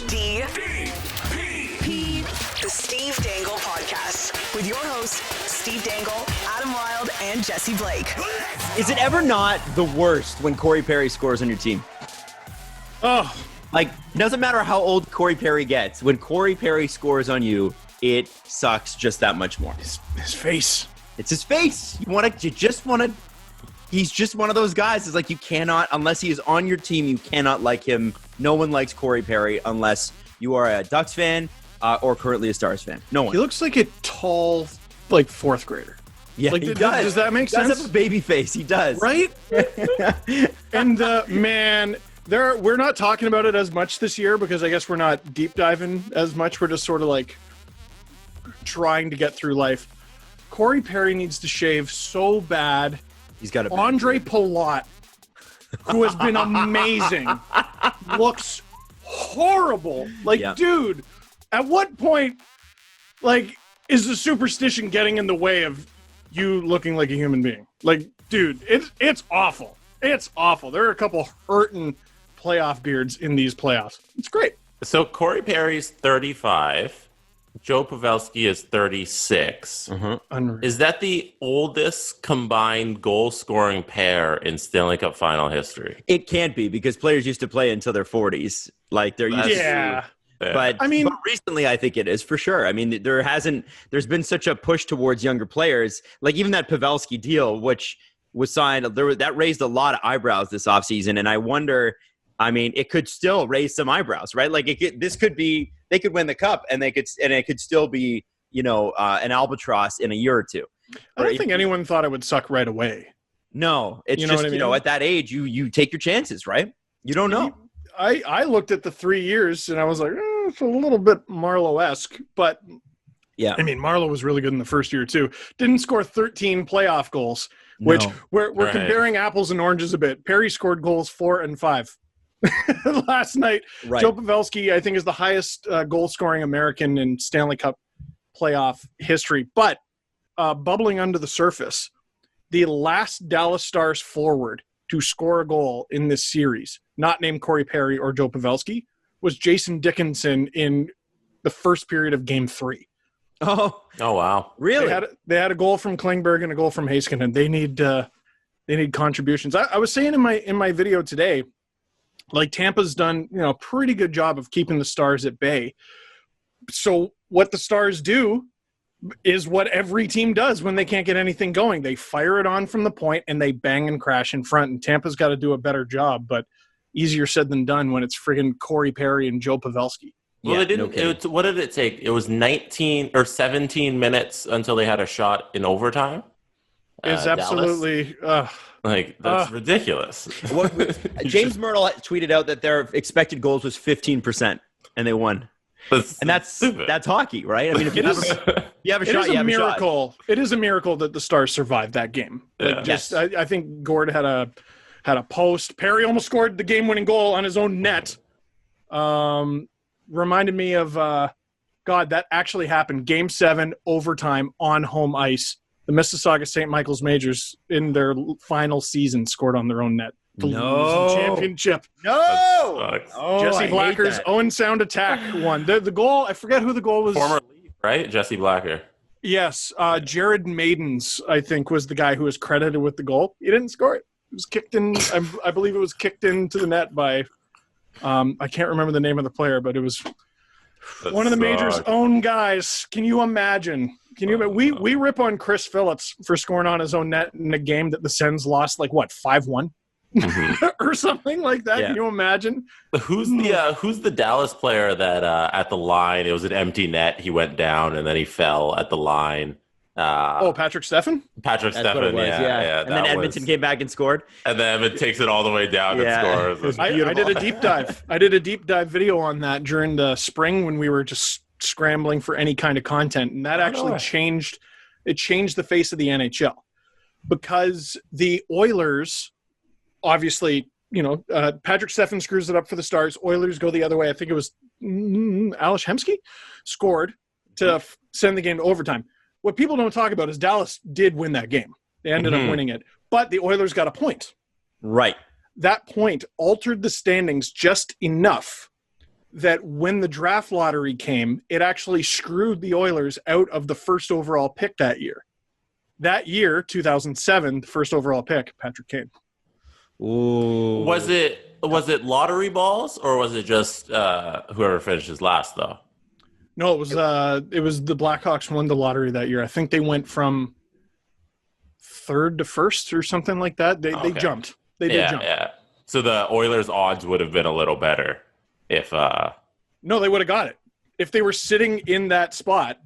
The Steve Dangle Podcast with your hosts, Steve Dangle, Adam Wilde, and Jesse Blake. Is it ever not the worst when Corey Perry scores on your team? Oh. Like, it doesn't matter how old Corey Perry gets. When Corey Perry scores on you, it sucks just that much more. His face. It's his face. He's just one of those guys. It's like you cannot, unless he is on your team, you cannot like him. No one likes Corey Perry unless you are a Ducks fan or currently a Stars fan. No one. He looks like a tall, fourth grader. Yeah, like, he does. Does that make sense? He does have a baby face. He does. Right? And, man, we're not talking about it as much this year because I guess we're not deep diving as much. We're just sort of trying to get through life. Corey Perry needs to shave so bad. He's got a Andre Palat, who has been amazing, looks horrible. Dude, at what point, is the superstition getting in the way of you looking like a human being? Dude, it's awful. It's awful. There are a couple hurting playoff beards in these playoffs. It's great. So Corey Perry's 35. Joe Pavelski is 36. Unreal. Is that the oldest combined goal-scoring pair in Stanley Cup final history? It can't be because players used to play until their 40s. They're used to. But recently I think it is for sure. I mean, there's been such a push towards younger players. Even that Pavelski deal, which was signed, that raised a lot of eyebrows this offseason. And I wonder, it could still raise some eyebrows, right? They could win the cup and it could still be, an albatross in a year or two. I don't think anyone thought it would suck right away. No, it's at that age, you take your chances, right? You don't know. I looked at the 3 years and I was like, it's a little bit Marlowe-esque, but yeah. Marlowe was really good in the first year too. Didn't score 13 playoff goals, which we're comparing apples and oranges a bit. Perry scored goals 4 and 5 last night. Right. Joe Pavelski, I think, is the highest goal-scoring American in Stanley Cup playoff history. But bubbling under the surface, the last Dallas Stars forward to score a goal in this series, not named Corey Perry or Joe Pavelski, was Jason Dickinson in the first period of Game 3. Oh wow! Really? They had a goal from Klingberg and a goal from Heiskanen. They need contributions. I was saying in my video today, Tampa's done a pretty good job of keeping the Stars at bay. So what the Stars do is what every team does when they can't get anything going. They fire it on from the point and they bang and crash in front. And Tampa's got to do a better job, but easier said than done when it's friggin' Corey Perry and Joe Pavelski. Well, they didn't. What did it take? It was 19 or 17 minutes until they had a shot in overtime. It's absolutely that's ridiculous. James Myrtle tweeted out that their expected goals was 15%, and they won. That's hockey, right? If you have a shot, you have a shot. It is a miracle that the Stars survived that game. Yeah. I think Gord had a post. Perry almost scored the game-winning goal on his own net. Reminded me of that actually happened. Game 7, overtime on home ice. The Mississauga St. Michael's Majors in their final season scored on their own net to lose the championship. No! Jesse Blacker's own sound attack won. The goal, I forget who the goal was. Former Leaf, right? Jesse Blacker. Yes. Jared Maidens, I think, was the guy who was credited with the goal. He didn't score it. It was kicked in. I believe it was kicked into the net by, I can't remember the name of the player, but it was one of the Majors' own guys. Can you imagine? We rip on Chris Phillips for scoring on his own net in a game that the Sens lost 5-1 or something like that. Yeah. Can you imagine? Who's the Dallas player that at the line, it was an empty net, he went down and then he fell at the line? Patrik Stefan? Patrik Stefan, yeah. And then Edmonton came back and scored. And then Edmonton takes it all the way down and scores. I did a deep dive. I did a deep dive video on that during the spring when we were just scrambling for any kind of content. And that actually changed the face of the NHL. Because the Oilers, obviously, Patrik Stefan screws it up for the Stars. Oilers go the other way. I think it was Ales Hemsky scored to send the game to overtime. What people don't talk about is Dallas did win that game. They ended up winning it. But the Oilers got a point. Right. That point altered the standings just enough that when the draft lottery came, it actually screwed the Oilers out of the first overall pick that year. That year, 2007, the first overall pick, Patrik Laine. Ooh. Was it lottery balls or was it just whoever finishes last though? No, it was the Blackhawks won the lottery that year. I think they went from third to first or something like that. They jumped. They did jump. Yeah. So the Oilers' odds would have been a little better if. No, they would have got it if they were sitting in that spot.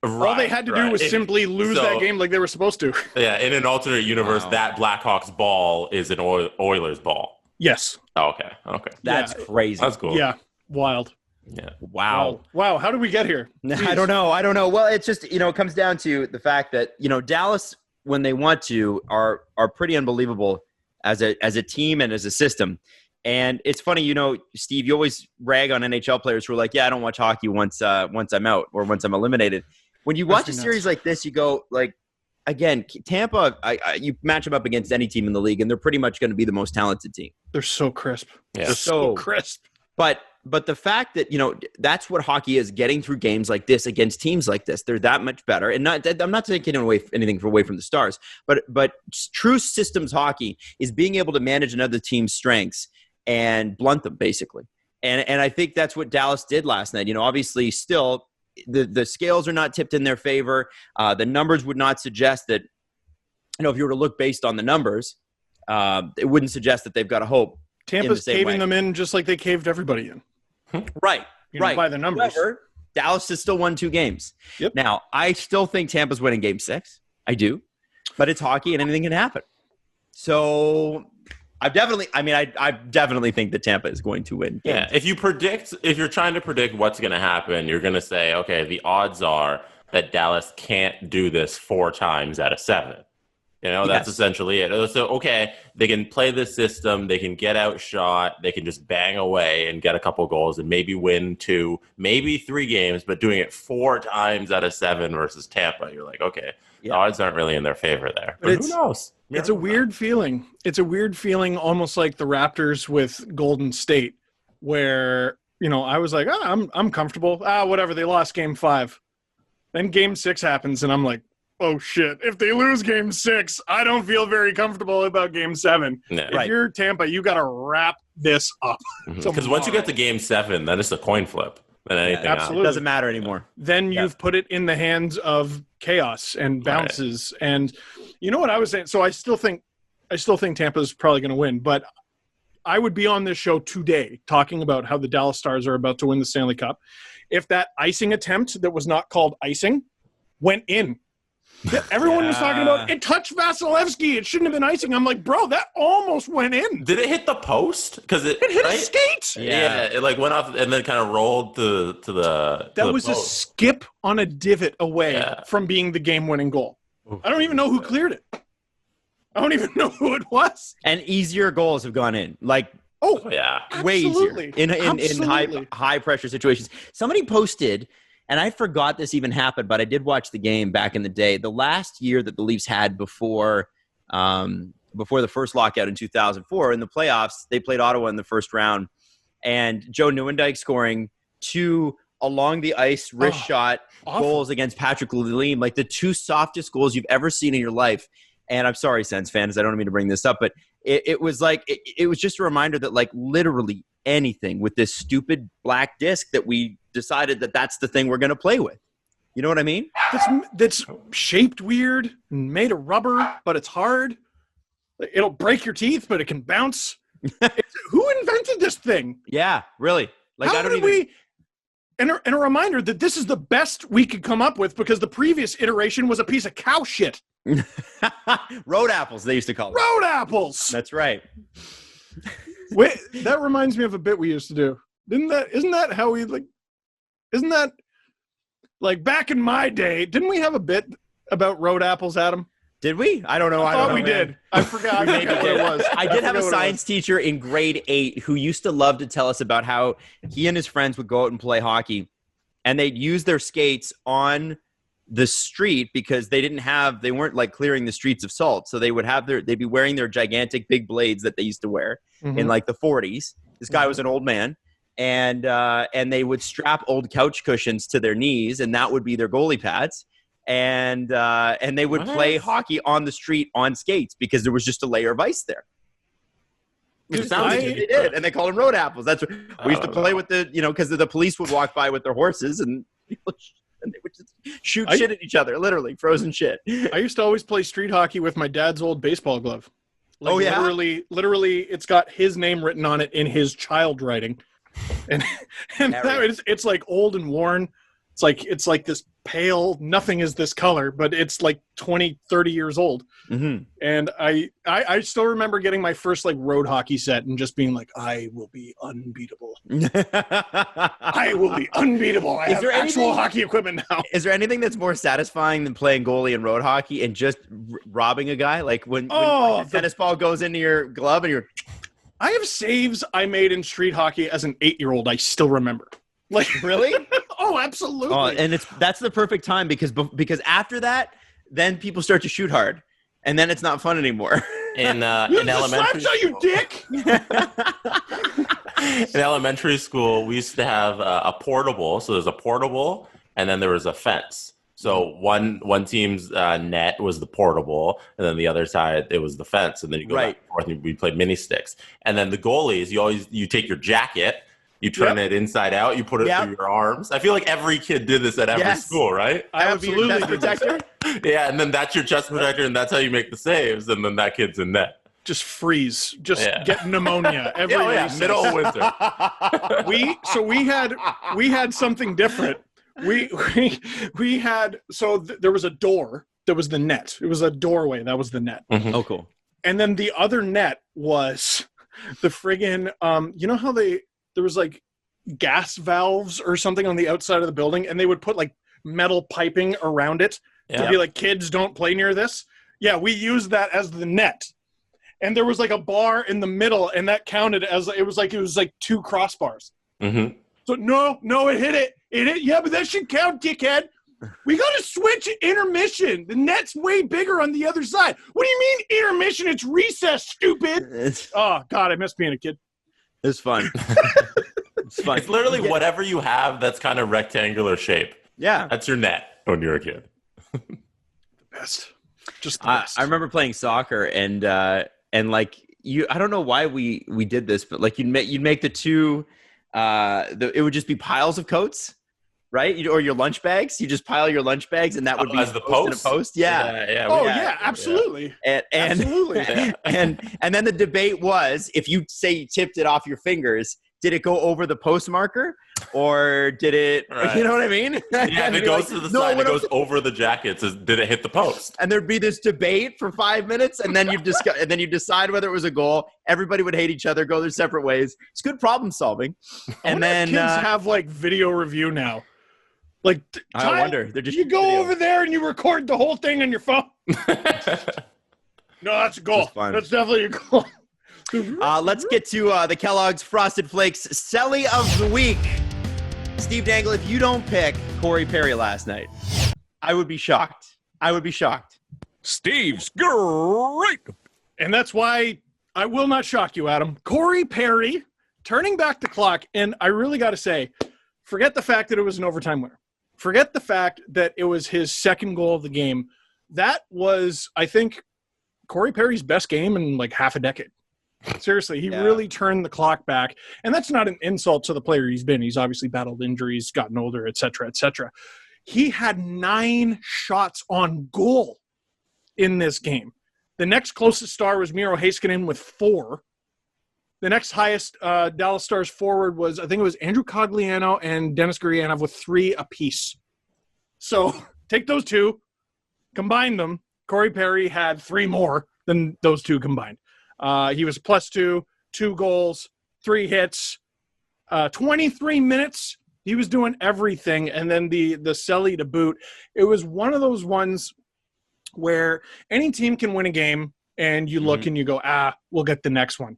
All they had to do was simply lose that game like they were supposed to. Yeah, in an alternate universe, that Blackhawks ball is an Oilers ball. Yes. Oh, okay. That's crazy. That's cool. Yeah, wild. Yeah. Wow. How did we get here? I don't know. Well, it's just, it comes down to the fact that, Dallas, when they want to, are pretty unbelievable as a team and as a system. And it's funny, Steve, you always rag on NHL players who are like, yeah, I don't watch hockey once I'm out or once I'm eliminated. When you watch a series like this, you go like, again, Tampa, you match them up against any team in the league, and they're pretty much going to be the most talented team. They're so crisp. Yeah. They're so crisp. But the fact that, that's what hockey is, getting through games like this against teams like this. They're that much better. And I'm not taking anything away from the Stars, but true systems hockey is being able to manage another team's strengths and blunt them, basically. And I think that's what Dallas did last night. Obviously still the scales are not tipped in their favor. The numbers would not suggest that, if you were to look based on the numbers, it wouldn't suggest that they've got a hope. Tampa's caving them in just like they caved everybody in. Right. By the numbers. However, Dallas has still won 2 games. Yep. Now, I still think Tampa's winning Game 6. I do. But it's hockey and anything can happen. So I definitely think that Tampa is going to win. Yeah, if you're trying to predict what's going to happen, you're going to say, okay, the odds are that Dallas can't do this 4 times out of 7. That's essentially it. So, okay, they can play this system, they can get outshot, they can just bang away and get a couple goals and maybe win 2, maybe 3 games, but doing it 4 times out of 7 versus Tampa, you're like, okay, the odds aren't really in their favor there. But who knows? It's a weird feeling. It's a weird feeling, almost like the Raptors with Golden State, where, I was like, I'm comfortable. Whatever, they lost Game 5. Then Game 6 happens, and I'm like, oh, shit. If they lose Game 6, I don't feel very comfortable about Game 7. Yeah. If you're Tampa, you got to wrap this up. Because once you get to Game 7, then it's a coin flip than anything else. It doesn't matter anymore. Then you've put it in the hands of chaos and bounces. Right. And you know what I was saying? So I still think Tampa's probably going to win. But I would be on this show today talking about how the Dallas Stars are about to win the Stanley Cup if that icing attempt that was not called icing went in. Everyone was talking about it touched Vasilevsky. It shouldn't have been icing. I'm like, bro, that almost went in. Did it hit the post? Because it hit his skates. Yeah, it went off and then kind of rolled to the. That was post. A skip on a divot away from being the game-winning goal. I don't even know who cleared it. I don't even know who it was. And easier goals have gone in, like. Oh yeah, way easier in high pressure situations. Somebody posted. And I forgot this even happened, but I did watch the game back in the day. The last year that the Leafs had before the first lockout in 2004, in the playoffs, they played Ottawa in the first round. And Joe Nieuwendyk scoring 2 along the ice wrist shot goals against Patrik Laine, like the 2 softest goals you've ever seen in your life. And I'm sorry, Sens fans, I don't mean to bring this up, but it was like it was just a reminder that like literally anything with this stupid black disc that we decided that's the thing we're going to play with. You know what I mean? That's shaped weird, made of rubber, but it's hard. It'll break your teeth, but it can bounce. Who invented this thing? Yeah, really. Like, how did we? And a reminder that this is the best we could come up with because the previous iteration was a piece of cow shit. Road apples, they used to call it. Road apples. That's right. Wait, that reminds me of a bit we used to do. Isn't that how we like? Isn't that like back in my day? Didn't we have a bit about road apples, Adam? Did we? I don't know. I thought we did. I forgot what it was. I did have a science teacher in grade 8 who used to love to tell us about how he and his friends would go out and play hockey, and they'd use their skates on the street because they weren't like clearing the streets of salt. So they'd be wearing their gigantic big blades that they used to wear in like the 40s. This guy was an old man. and they would strap old couch cushions to their knees, and that would be their goalie pads. And they would play hockey on the street on skates because there was just a layer of ice there. It sounds like they did, and they call them road apples. That's what we used to play with because the police would walk by with their horses, and they would just shoot shit at each other, literally frozen shit. I used to always play street hockey with my dad's old baseball glove. Like, oh yeah, literally, it's got his name written on it in his child writing, and it's like old and worn. It's like this pale, nothing is this color, but it's like 20, 30 years old. Mm-hmm. And I still remember getting my first like road hockey set and just being like, I will be unbeatable. I will be unbeatable. I have actual hockey equipment now. Is there anything that's more satisfying than playing goalie in road hockey and just robbing a guy? Like when the tennis ball goes into your glove and you're... I have saves I made in street hockey as an 8-year-old I still remember. Like, really? Oh, absolutely. Oh, and that's the perfect time because after that, then people start to shoot hard, and then it's not fun anymore. In elementary school, you dick. In elementary school, we used to have a portable. So there's a portable, and then there was a fence. So one team's net was the portable, and then the other side it was the fence, and then you go back and forth, and we played mini sticks. And then the goalies, you take your jacket. You turn it inside out. You put it through your arms. I feel like every kid did this at every school, right? I would be your chest protector. Yeah, and then that's your chest protector, and that's how you make the saves, and then that kid's in net. Just freeze. Just get pneumonia every middle of winter. We had something different. We had there was a door that was the net. It was a doorway that was the net. Mm-hmm. Oh, cool. And then the other net was the friggin' you know how there was like gas valves or something on the outside of the building, and they would put like metal piping around it to be like, kids don't play near this. Yeah, we used that as the net. And there was like a bar in the middle, and that counted as it was like 2 crossbars. Mm-hmm. So no, it hit it. It hit. Yeah, but that should count, dickhead. We got to switch at intermission. The net's way bigger on the other side. What do you mean intermission? It's recess, stupid. Oh God, I miss being a kid. It's fun. It's fun. It's literally whatever you have that's kind of rectangular shape. Yeah. That's your net when you're a kid. The best. Just the best. I remember playing soccer and like I don't know why we did this, but like you'd make the two it would just be piles of coats, right? Or your lunch bags. You just pile your lunch bags, and that would be as the post. In a post. Yeah. Absolutely. And absolutely. And then the debate was, if you say you tipped it off your fingers, did it go over the post marker, or did it? Right. You know what I mean? Yeah, if it goes to the side, it goes over the jackets. Did it hit the post? And there'd be this debate for 5 minutes, and then you decide whether it was a goal. Everybody would hate each other, go their separate ways. It's good problem solving. And then kids have like video review now. Like, I wonder. They're just you go over there and you record the whole thing on your phone. No, that's a goal. That's definitely a goal. Let's get to the Kellogg's Frosted Flakes Selly of the Week. Steve Dangle, if you don't pick Corey Perry last night, I would be shocked. Steve's great. And that's why I will not shock you, Adam. Corey Perry turning back the clock. And I really got to say, forget the fact that it was an overtime winner. Forget the fact that it was his second goal of the game. That was, I think, Corey Perry's best game in like half a decade. Seriously, he really turned the clock back. And that's not an insult to the player he's been. He's obviously battled injuries, gotten older, et cetera, et cetera. He had 9 shots on goal in this game. The next closest star was Miro Heiskanen with 4. The next highest Dallas Stars forward was, I think it was Andrew Cogliano and Dennis Gurianov with 3 apiece. So take those 2, combine them. Corey Perry had 3 more than those 2 combined. He was +2, 2 goals, 3 hits, 23 minutes. He was doing everything. And then the Selly to boot. It was one of those ones where any team can win a game and you look and you go, we'll get the next one.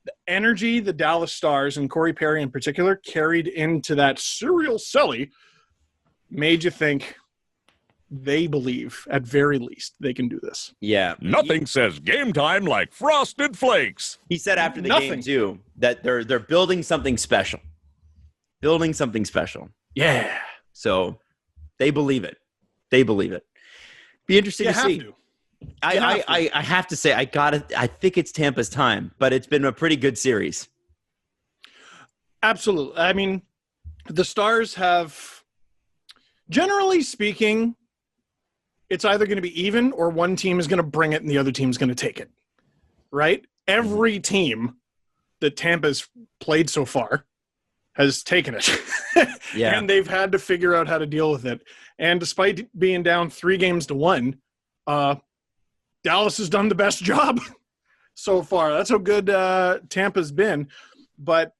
The energy the Dallas Stars and Corey Perry in particular carried into that serial Selly made you think they believe, at very least, they can do this. Yeah. Nothing says game time like Frosted Flakes. He said after the game, too, that they're building something special. building something special. Yeah. So they believe it. They believe it. Be interesting to see. I have to say, I think it's Tampa's time, but it's been a pretty good series. Absolutely. I mean, the Stars have, generally speaking, it's either going to be even or one team is going to bring it and the other team is going to take it. Right? Every team that Tampa's played so far has taken it. Yeah. And they've had to figure out how to deal with it. And despite being down 3-1, Dallas has done the best job so far. That's how good Tampa's been. But,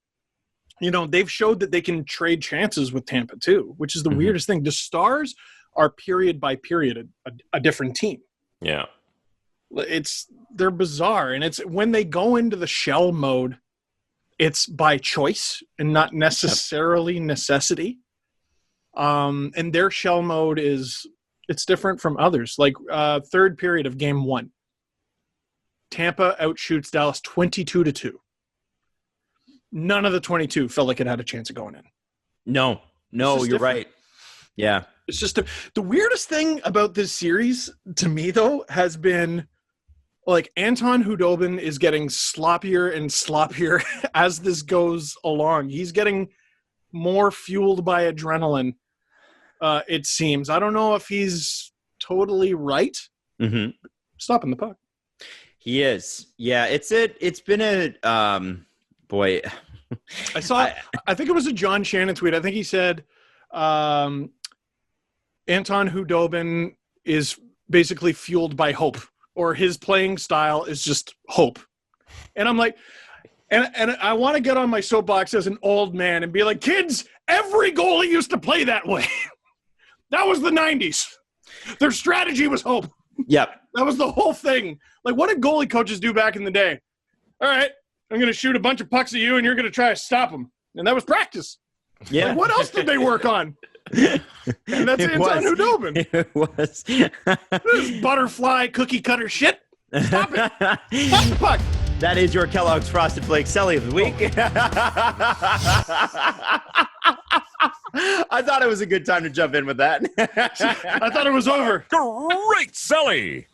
you know, they've showed that they can trade chances with Tampa too, which is the weirdest thing. The Stars are period by period a different team. Yeah. They're bizarre. And it's when they go into the shell mode, it's by choice and not necessarily necessity. And their shell mode it's different from others. Like third period of game 1, Tampa outshoots Dallas 22-2. None of the 22 felt like it had a chance of going in. No, you're different. Right. Yeah. It's just the weirdest thing about this series to me, though, has been like Anton Khudobin is getting sloppier and sloppier as this goes along. He's getting more fueled by adrenaline, it seems. I don't know if he's totally right. Stopping the puck. He is. Yeah, it's been a boy. I think it was a John Shannon tweet. I think he said Anton Khudobin is basically fueled by hope, or his playing style is just hope. And I'm like, and I want to get on my soapbox as an old man and be like, kids, every goalie used to play that way. That was the 90s. Their strategy was hope. Yep. That was the whole thing. Like, what did goalie coaches do back in the day? All right, I'm going to shoot a bunch of pucks at you, and you're going to try to stop them. And that was practice. Yeah. Like, what else did they work on? And that's Anton Khudobin. It was. This butterfly cookie cutter shit. Stop it. Stop the puck. That is your Kellogg's Frosted Flakes Selly of the week. I thought it was a good time to jump in with that. I thought it was over. Great Selly.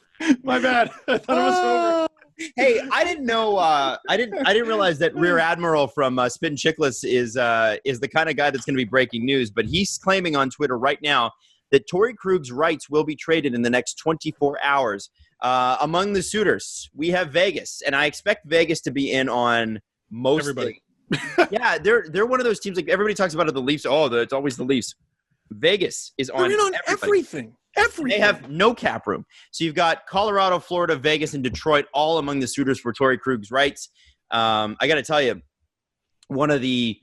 My bad. I thought it was over. Hey, I didn't know. I didn't realize that Rear Admiral from Spittin' Chicklets is the kind of guy that's going to be breaking news. But he's claiming on Twitter right now that Torey Krug's rights will be traded in the next 24 hours. Among the suitors, we have Vegas, and I expect Vegas to be in on most. Everybody. Yeah, they're one of those teams. Like everybody talks about it, the Leafs. Oh, it's always the Leafs. Vegas is on. They're in on everything. They have no cap room. So you've got Colorado, Florida, Vegas, and Detroit all among the suitors for Torey Krug's rights. I got to tell you, one of the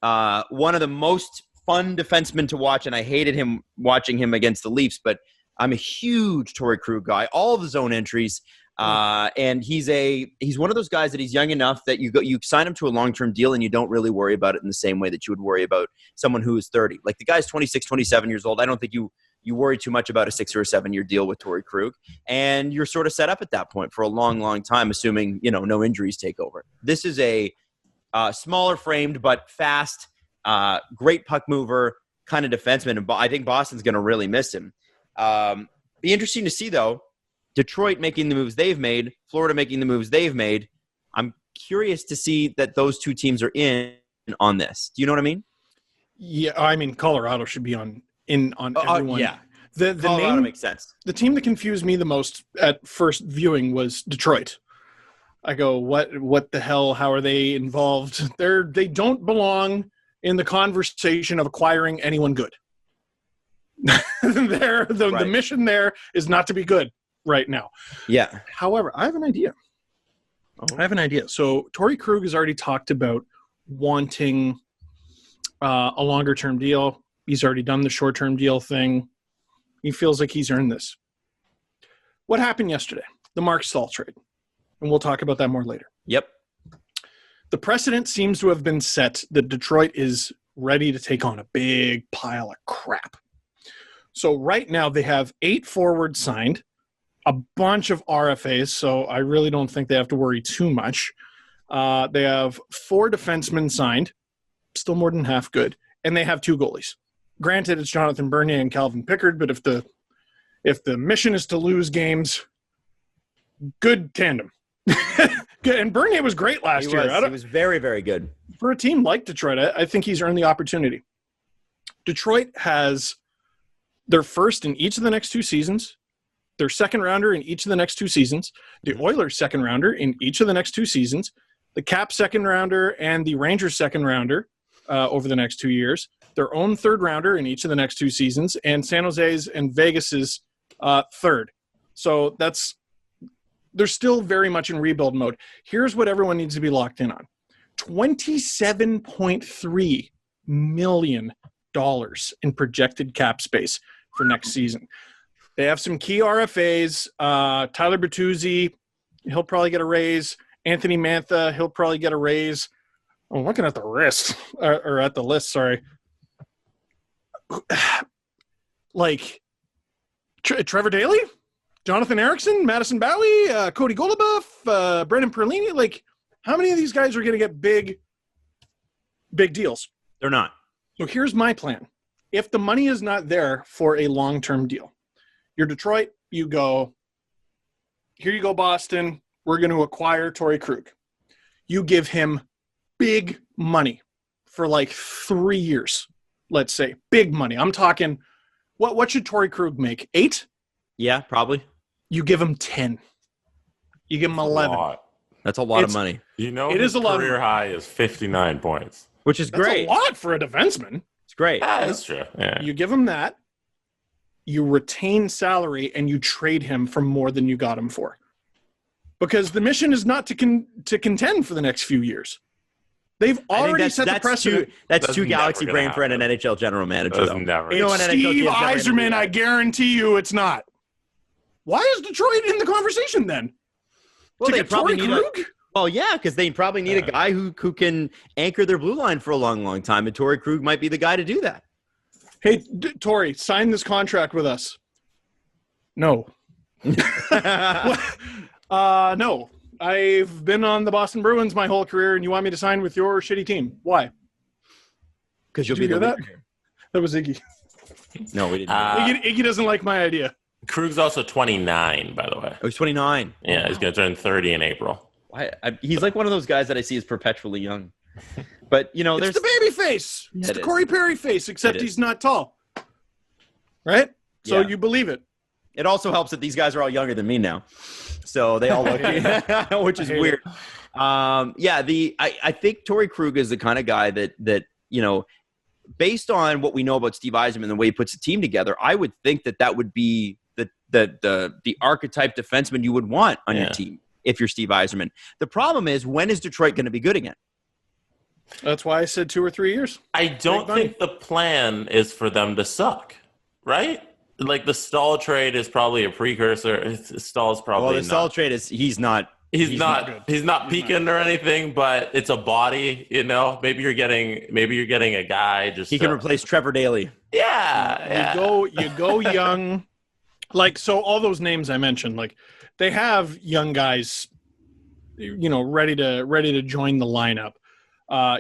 most fun defensemen to watch, and I hated him watching him against the Leafs, but I'm a huge Torey Krug guy. All of his own entries, and he's one of those guys that he's young enough that you sign him to a long-term deal and you don't really worry about it in the same way that you would worry about someone who is 30. Like the guy's 26, 27 years old. I don't think you worry too much about a 6 or 7 year deal with Torey Krug, and you're sort of set up at that point for a long, long time, assuming no injuries take over. This is a smaller framed but fast, great puck mover kind of defenseman, and I think Boston's going to really miss him. Be interesting to see though, Detroit making the moves they've made, Florida making the moves they've made. I'm curious to see that those two teams are in on this. Do you know what I mean? Yeah, I mean Colorado should be on everyone. Yeah, the Colorado name makes sense. The team that confused me the most at first viewing was Detroit. I go, what the hell? How are they involved? They don't belong in the conversation of acquiring anyone good. The mission there is not to be good right now. Yeah. However, I have an idea. So Torey Krug has already talked about wanting a longer term deal. He's already done the short term deal thing. He feels like he's earned this. What happened yesterday? The Marc Staal trade. And we'll talk about that more later. Yep. The precedent seems to have been set that Detroit is ready to take on a big pile of crap. So right now they have 8 forwards signed, a bunch of RFAs, so I really don't think they have to worry too much. They have 4 defensemen signed, still more than half good, and they have two goalies. Granted, it's Jonathan Bernier and Calvin Pickard, but if the mission is to lose games, good tandem. Good. And Bernier was great last year. He was very, very good. For a team like Detroit, I think he's earned the opportunity. Detroit has their first in each of the next two seasons, their second rounder in each of the next two seasons, the Oilers second rounder in each of the next two seasons, the Cap second rounder and the Rangers second rounder over the next 2 years, their own third rounder in each of the next two seasons, and San Jose's and Vegas's third. So they're still very much in rebuild mode. Here's what everyone needs to be locked in on. $27.3 million in projected cap space for next season. They have some key RFAs. Tyler Bertuzzi, he'll probably get a raise. Anthony Mantha, he'll probably get a raise. I'm looking at the list, or at the list, sorry. Like, Trevor Daley? Jonathan Erickson? Madison Bowie? Cody Goluboff? Brendan Perlini? Like, how many of these guys are going to get big deals? They're not. So here's my plan. If the money is not there for a long-term deal, you're Detroit, you go, here you go, Boston. We're going to acquire Torey Krug. You give him big money for like 3 years, let's say. Big money. I'm talking, what should Torey Krug make? 8? Yeah, probably. You give him 10. You give him 11. That's a lot of money. You know, it is a lot. Career high is 59 points, which is great. That's a lot for a defenseman. It's great. That's true. Yeah. You give him that. You retain salary and you trade him for more than you got him for. Because the mission is not to contend for the next few years. They've already set the precedent. That's too galaxy brain for an NHL general manager. It's Steve Yzerman, I guarantee you it's not. Why is Detroit in the conversation then? Well, they probably need because they probably need a guy who can anchor their blue line for a long, long time, and Torey Krug might be the guy to do that. Hey, Torey, sign this contract with us. No. No. I've been on the Boston Bruins my whole career, and you want me to sign with your shitty team. Why? Because you'll be the leader. That was Iggy. No, we didn't. Iggy doesn't like my idea. Krug's also 29, by the way. Oh, he's 29. Yeah, he's going to turn 30 in April. He's like one of those guys that I see as perpetually young. But, you know, it's the baby face. It's the Corey Perry face, except he's not tall. Right? So you believe it. It also helps that these guys are all younger than me now. So they all look, which is weird. I think Torey Krug is the kind of guy that, you know, based on what we know about Steve Yzerman and the way he puts the team together, I would think that would be the archetype defenseman you would want on your team if you're Steve Yzerman. The problem is, when is Detroit going to be good again? That's why I said 2 or 3 years. I don't think the plan is for them to suck, right? Like the Staal trade is probably a precursor. Staal's probably the Staal trade is he's not peaking or anything, but it's a body. You know, maybe you're getting a guy just. He can replace Trevor Daley. Yeah. You go young, like so. All those names I mentioned, like they have young guys, you know, ready to join the lineup.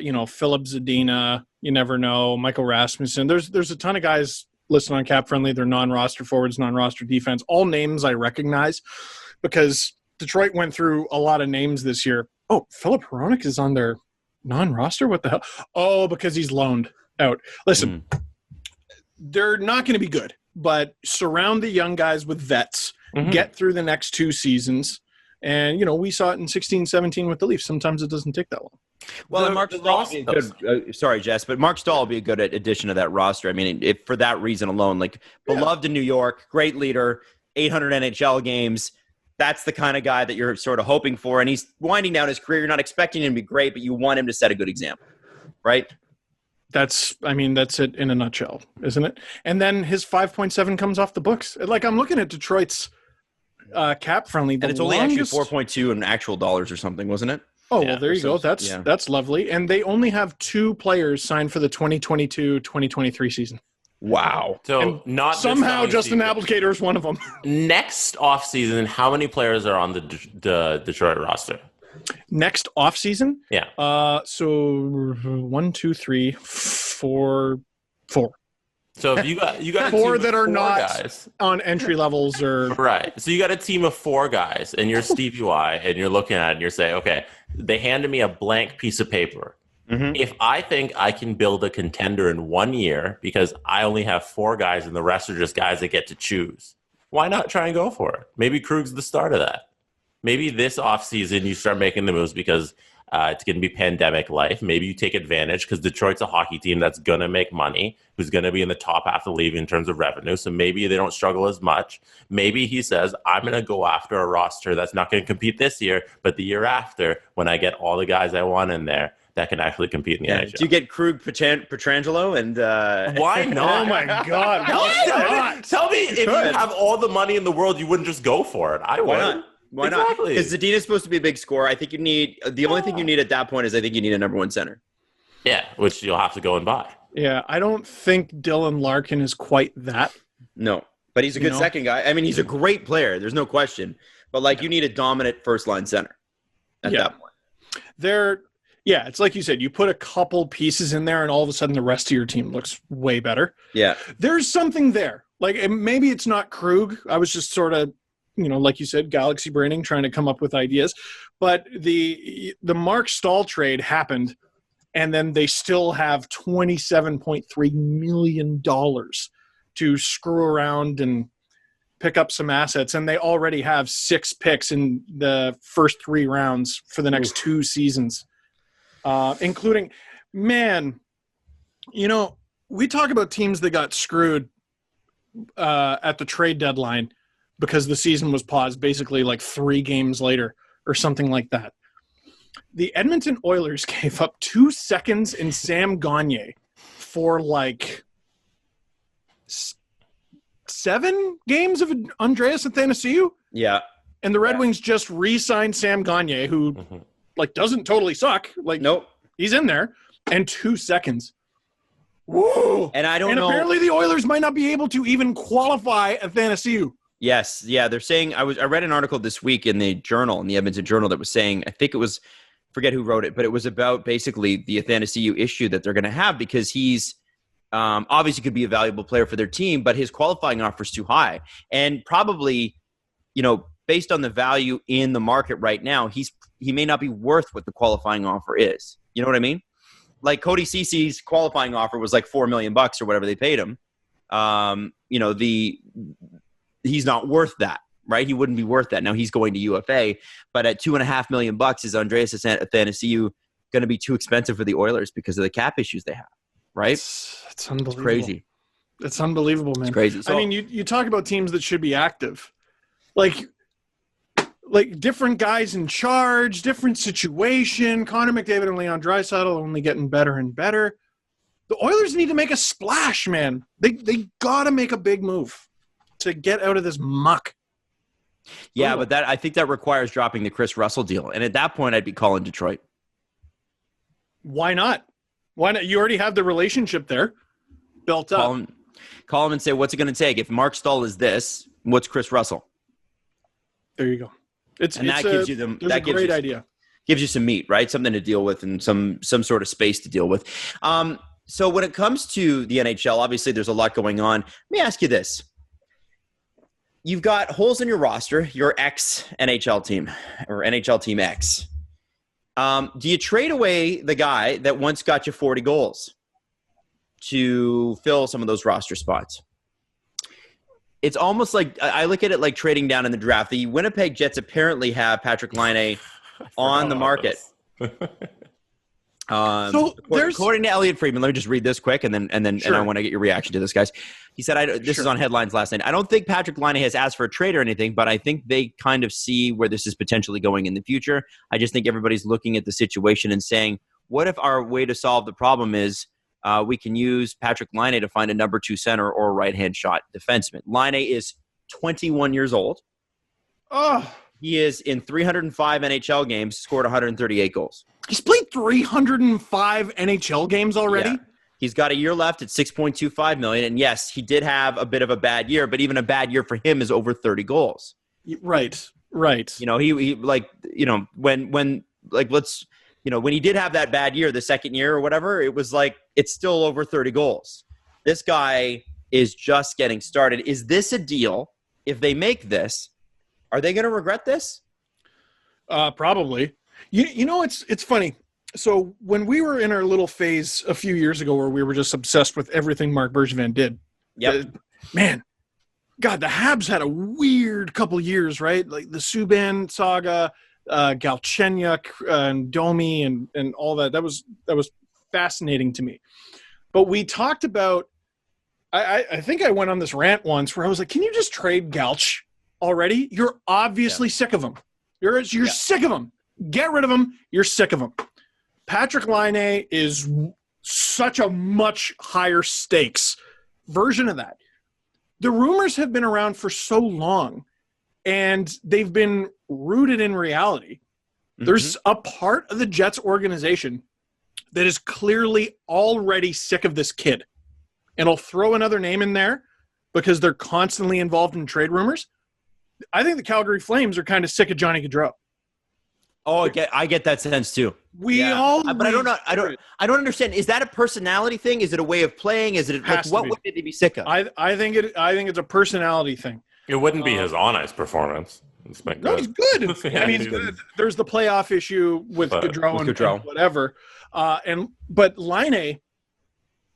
You know, Philip Zadina. You never know. Michael Rasmussen. There's a ton of guys listed on Cap Friendly. They're non-roster forwards, non-roster defense. All names I recognize because Detroit went through a lot of names this year. Oh, Philip Hronek is on their non-roster? What the hell? Oh, because he's loaned out. Listen, they're not going to be good, but surround the young guys with vets. Get through the next 2 seasons. And, you know, we saw it in 16-17 with the Leafs. Sometimes it doesn't take that long. Well, and Marc Staal would be a good, sorry, Jess, but Marc Staal will be a good addition to that roster. I mean, if for that reason alone, like beloved in New York, great leader, 800 NHL games. That's the kind of guy that you're sort of hoping for. And he's winding down his career. You're not expecting him to be great, but you want him to set a good example, right? That's it in a nutshell, isn't it? And then his 5.7 comes off the books. Like I'm looking at Detroit's Cap Friendly. And it's only actually 4.2 in actual dollars or something, wasn't it? Oh, well, there you go. That's lovely. And they only have 2 players signed for the 2022-2023 season. Wow. So not somehow Justin Applecator is one of them. Next offseason, how many players are on the Detroit roster? Next offseason? Yeah. So 1, 2, 3, Four. So if you got a Four team that of are four not guys, on entry levels or right. So you got a team of 4 guys, and you're Stevie Y, and you're looking at it, and you're saying, okay, they handed me a blank piece of paper. Mm-hmm. If I think I can build a contender in 1 year because I only have 4 guys and the rest are just guys that get to choose, why not try and go for it? Maybe Krug's the start of that. Maybe this offseason you start making the moves because it's going to be pandemic life. Maybe you take advantage because Detroit's a hockey team that's going to make money, who's going to be in the top half of the league in terms of revenue. So maybe they don't struggle as much. Maybe he says, I'm going to go after a roster that's not going to compete this year, but the year after, when I get all the guys I want in there that can actually compete in the NHL. Do you get Krug, Petrangelo, and why not? Oh my God! Why Why not? Tell me if you have all the money in the world, you wouldn't just go for it. I would. Why not? Why exactly. not? Because Zadina's supposed to be a big scorer. I think you need the only thing you need at that point is I think you need a number 1 center. Yeah, which you'll have to go and buy. Yeah, I don't think Dylan Larkin is quite that. No, but he's a good second guy. I mean, he's a great player. There's no question. But you need a dominant first line center at that point. It's like you said, you put a couple pieces in there and all of a sudden the rest of your team looks way better. Yeah. There's something there. Like maybe it's not Krug. I was just sort of, like you said, galaxy braining, trying to come up with ideas. But the Marc Staal trade happened, and then they still have $27.3 million to screw around and pick up some assets. And they already have 6 picks in the first 3 rounds for the next 2 seasons, including, we talk about teams that got screwed at the trade deadline because the season was paused basically like 3 games later or something like that. The Edmonton Oilers gave up 2 seconds in Sam Gagner for 7 games of Andreas Athanasiou. Yeah. And the Red Wings just re-signed Sam Gagner, who doesn't totally suck. Nope. He's in there. And 2 seconds. Whoa. And I don't know. And apparently the Oilers might not be able to even qualify Athanasiou. Yes. Yeah. They're saying, I read an article this week in the Edmonton Journal that was saying, I think it was, forget who wrote it, but it was about basically the Athanasiou issue that they're going to have because he's obviously could be a valuable player for their team, but his qualifying offer is too high. And probably, based on the value in the market right now, he may not be worth what the qualifying offer is. You know what I mean? Like Cody Cece's qualifying offer was like $4 million or whatever they paid him. He's not worth that, right? He wouldn't be worth that. Now he's going to UFA, but at $2.5 million, is Andreas Athanasiou going to be too expensive for the Oilers because of the cap issues they have, right? It's unbelievable. It's crazy. It's unbelievable, man. It's crazy. So, you talk about teams that should be active, like different guys in charge, different situation. Connor McDavid and Leon Draisaitl only getting better and better. The Oilers need to make a splash, man. They got to make a big move to get out of this muck. Yeah, but I think that requires dropping the Chris Russell deal. And at that point, I'd be calling Detroit. Why not? Why not? You already have the relationship there built up. Call him and say, what's it going to take? If Marc Staal is this, what's Chris Russell? There you go. That gives you a great idea. Gives you some meat, right? Something to deal with and some sort of space to deal with. So when it comes to the NHL, obviously there's a lot going on. Let me ask you this. You've got holes in your roster, your ex-NHL team or NHL team X. Do you trade away the guy that once got you 40 goals to fill some of those roster spots? It's almost like I look at it like trading down in the draft. The Winnipeg Jets apparently have Patrik Laine on the market. According to Elliot Friedman, let me just read this quick, and then Sure. and I want to get your reaction to this, guys. He said, "This is on Headlines last night. I don't think Patrik Laine has asked for a trade or anything, but I think they kind of see where this is potentially going in the future. I just think everybody's looking at the situation and saying, what if our way to solve the problem is we can use Patrik Laine to find a number 2 center or a right-hand shot defenseman? Laine is 21 years old. Oh, he is in 305 NHL games, scored 138 goals. He's played 305 NHL games already? Yeah. He's got a year left at $6.25 million. And yes, he did have a bit of a bad year, but even a bad year for him is over 30 goals. Right. He when let's when he did have that bad year, the second year or whatever, it was like it's still over 30 goals. This guy is just getting started. Is this a deal? If they make this, are they going to regret this? Probably. It's funny. So when we were in our little phase a few years ago where we were just obsessed with everything Marc Bergevin did, man, God, the Habs had a weird couple years, right? Like the Subban saga, Galchenyuk and Domi and all that. That was fascinating to me. But we talked about, I think I went on this rant once where I was like, can you just trade Galch already? You're obviously sick of him. You're sick of him. Get rid of him. You're sick of him. Patrik Laine is such a much higher stakes version of that. The rumors have been around for so long, and they've been rooted in reality. Mm-hmm. There's a part of the Jets organization that is clearly already sick of this kid. And I'll throw another name in there because they're constantly involved in trade rumors. I think the Calgary Flames are kind of sick of Johnny Gaudreau. Oh, I get that sense too. But I don't understand. Is that a personality thing? Is it a way of playing? Is it like what would they be sick of? I think it's a personality thing. It wouldn't be his on-ice performance. He's good. He's good. There's the playoff issue with Gaudreau and whatever. But Laine,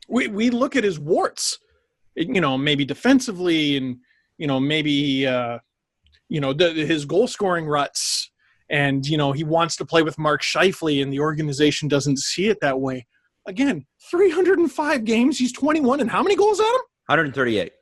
we look at his warts, maybe defensively and, maybe, his goal scoring ruts. And, he wants to play with Mark Scheifele and the organization doesn't see it that way. Again, 305 games. He's 21. And how many goals on him? 138.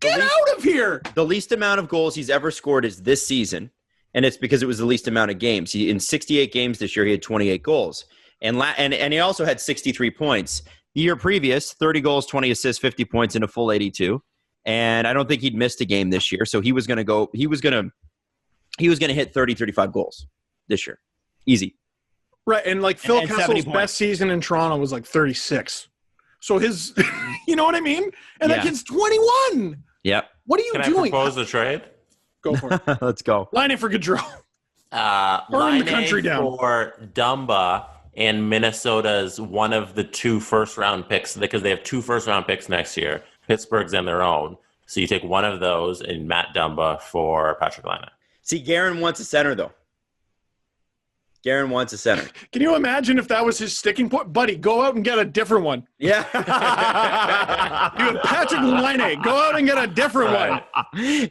Get out of here. The least amount of goals he's ever scored is this season. And it's because it was the least amount of games. In 68 games this year, he had 28 goals. And he also had 63 points. The year previous, 30 goals, 20 assists, 50 points in a full 82. And I don't think he'd missed a game this year. So he was going to hit 30, 35 goals this year. Easy. Right. And like Phil Kessel's best season in Toronto was like 36. So his, you know what I mean? And that kid's 21. Yep. What are you doing? Can I propose a trade? Go for it. Let's go. Laine for Gaudreau. Burn the country down. For Dumba and Minnesota's one of the 2 first-round picks, because they have 2 first-round picks next year. Pittsburgh's and their own. So you take one of those and Matt Dumba for Patrik Laine. See, Guerin wants a center, though. Guerin wants a center. Can you imagine if that was his sticking point? Buddy, go out and get a different one. Yeah. You have Patrik Laine. Go out and get a different one.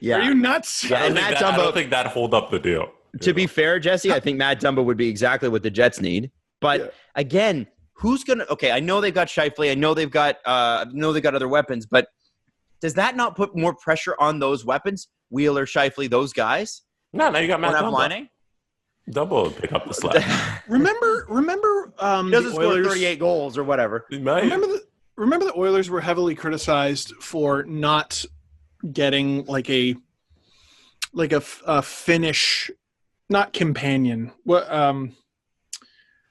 Yeah. Are you nuts? Yeah, and I don't think that hold up the deal. To be fair, Jesse, I think Matt Dumba would be exactly what the Jets need. But again, who's going to – okay, I know they've got Scheifele. I know they've got other weapons. But does that not put more pressure on those weapons? Wheeler, Scheifele, those guys? No, you got Matt Dumba. Dumba will pick up the slack. Remember he doesn't score 38 goals or whatever. Remember the Oilers were heavily criticized for not getting like a Finnish, not companion,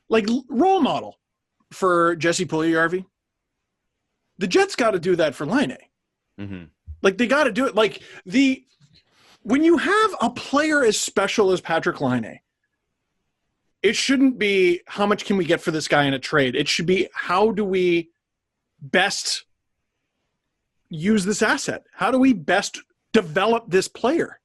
like role model for Jesse Puljujarvi. The Jets got to do that for Laine. Mm-hmm. Like they got to do it. Like when you have a player as special as Patrik Laine, it shouldn't be how much can we get for this guy in a trade. It should be how do we best use this asset? How do we best develop this player?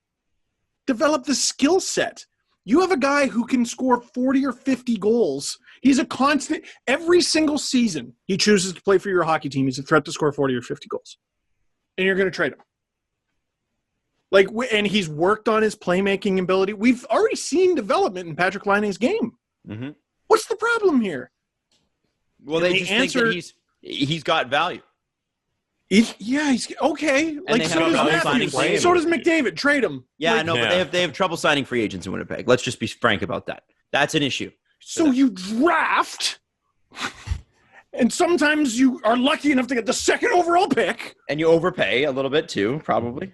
Develop the skill set. You have a guy who can score 40 or 50 goals. He's a constant. Every single season he chooses to play for your hockey team, he's a threat to score 40 or 50 goals. And you're going to trade him. And he's worked on his playmaking ability. We've already seen development in Patrik Laine's game. Mm-hmm. What's the problem here? Well, they just think that he's got value. He's okay. Like so does McDavid. Trade him. Yeah, but they have trouble signing free agents in Winnipeg. Let's just be frank about that. That's an issue. So you draft, and sometimes you are lucky enough to get the second overall pick. And you overpay a little bit too, probably.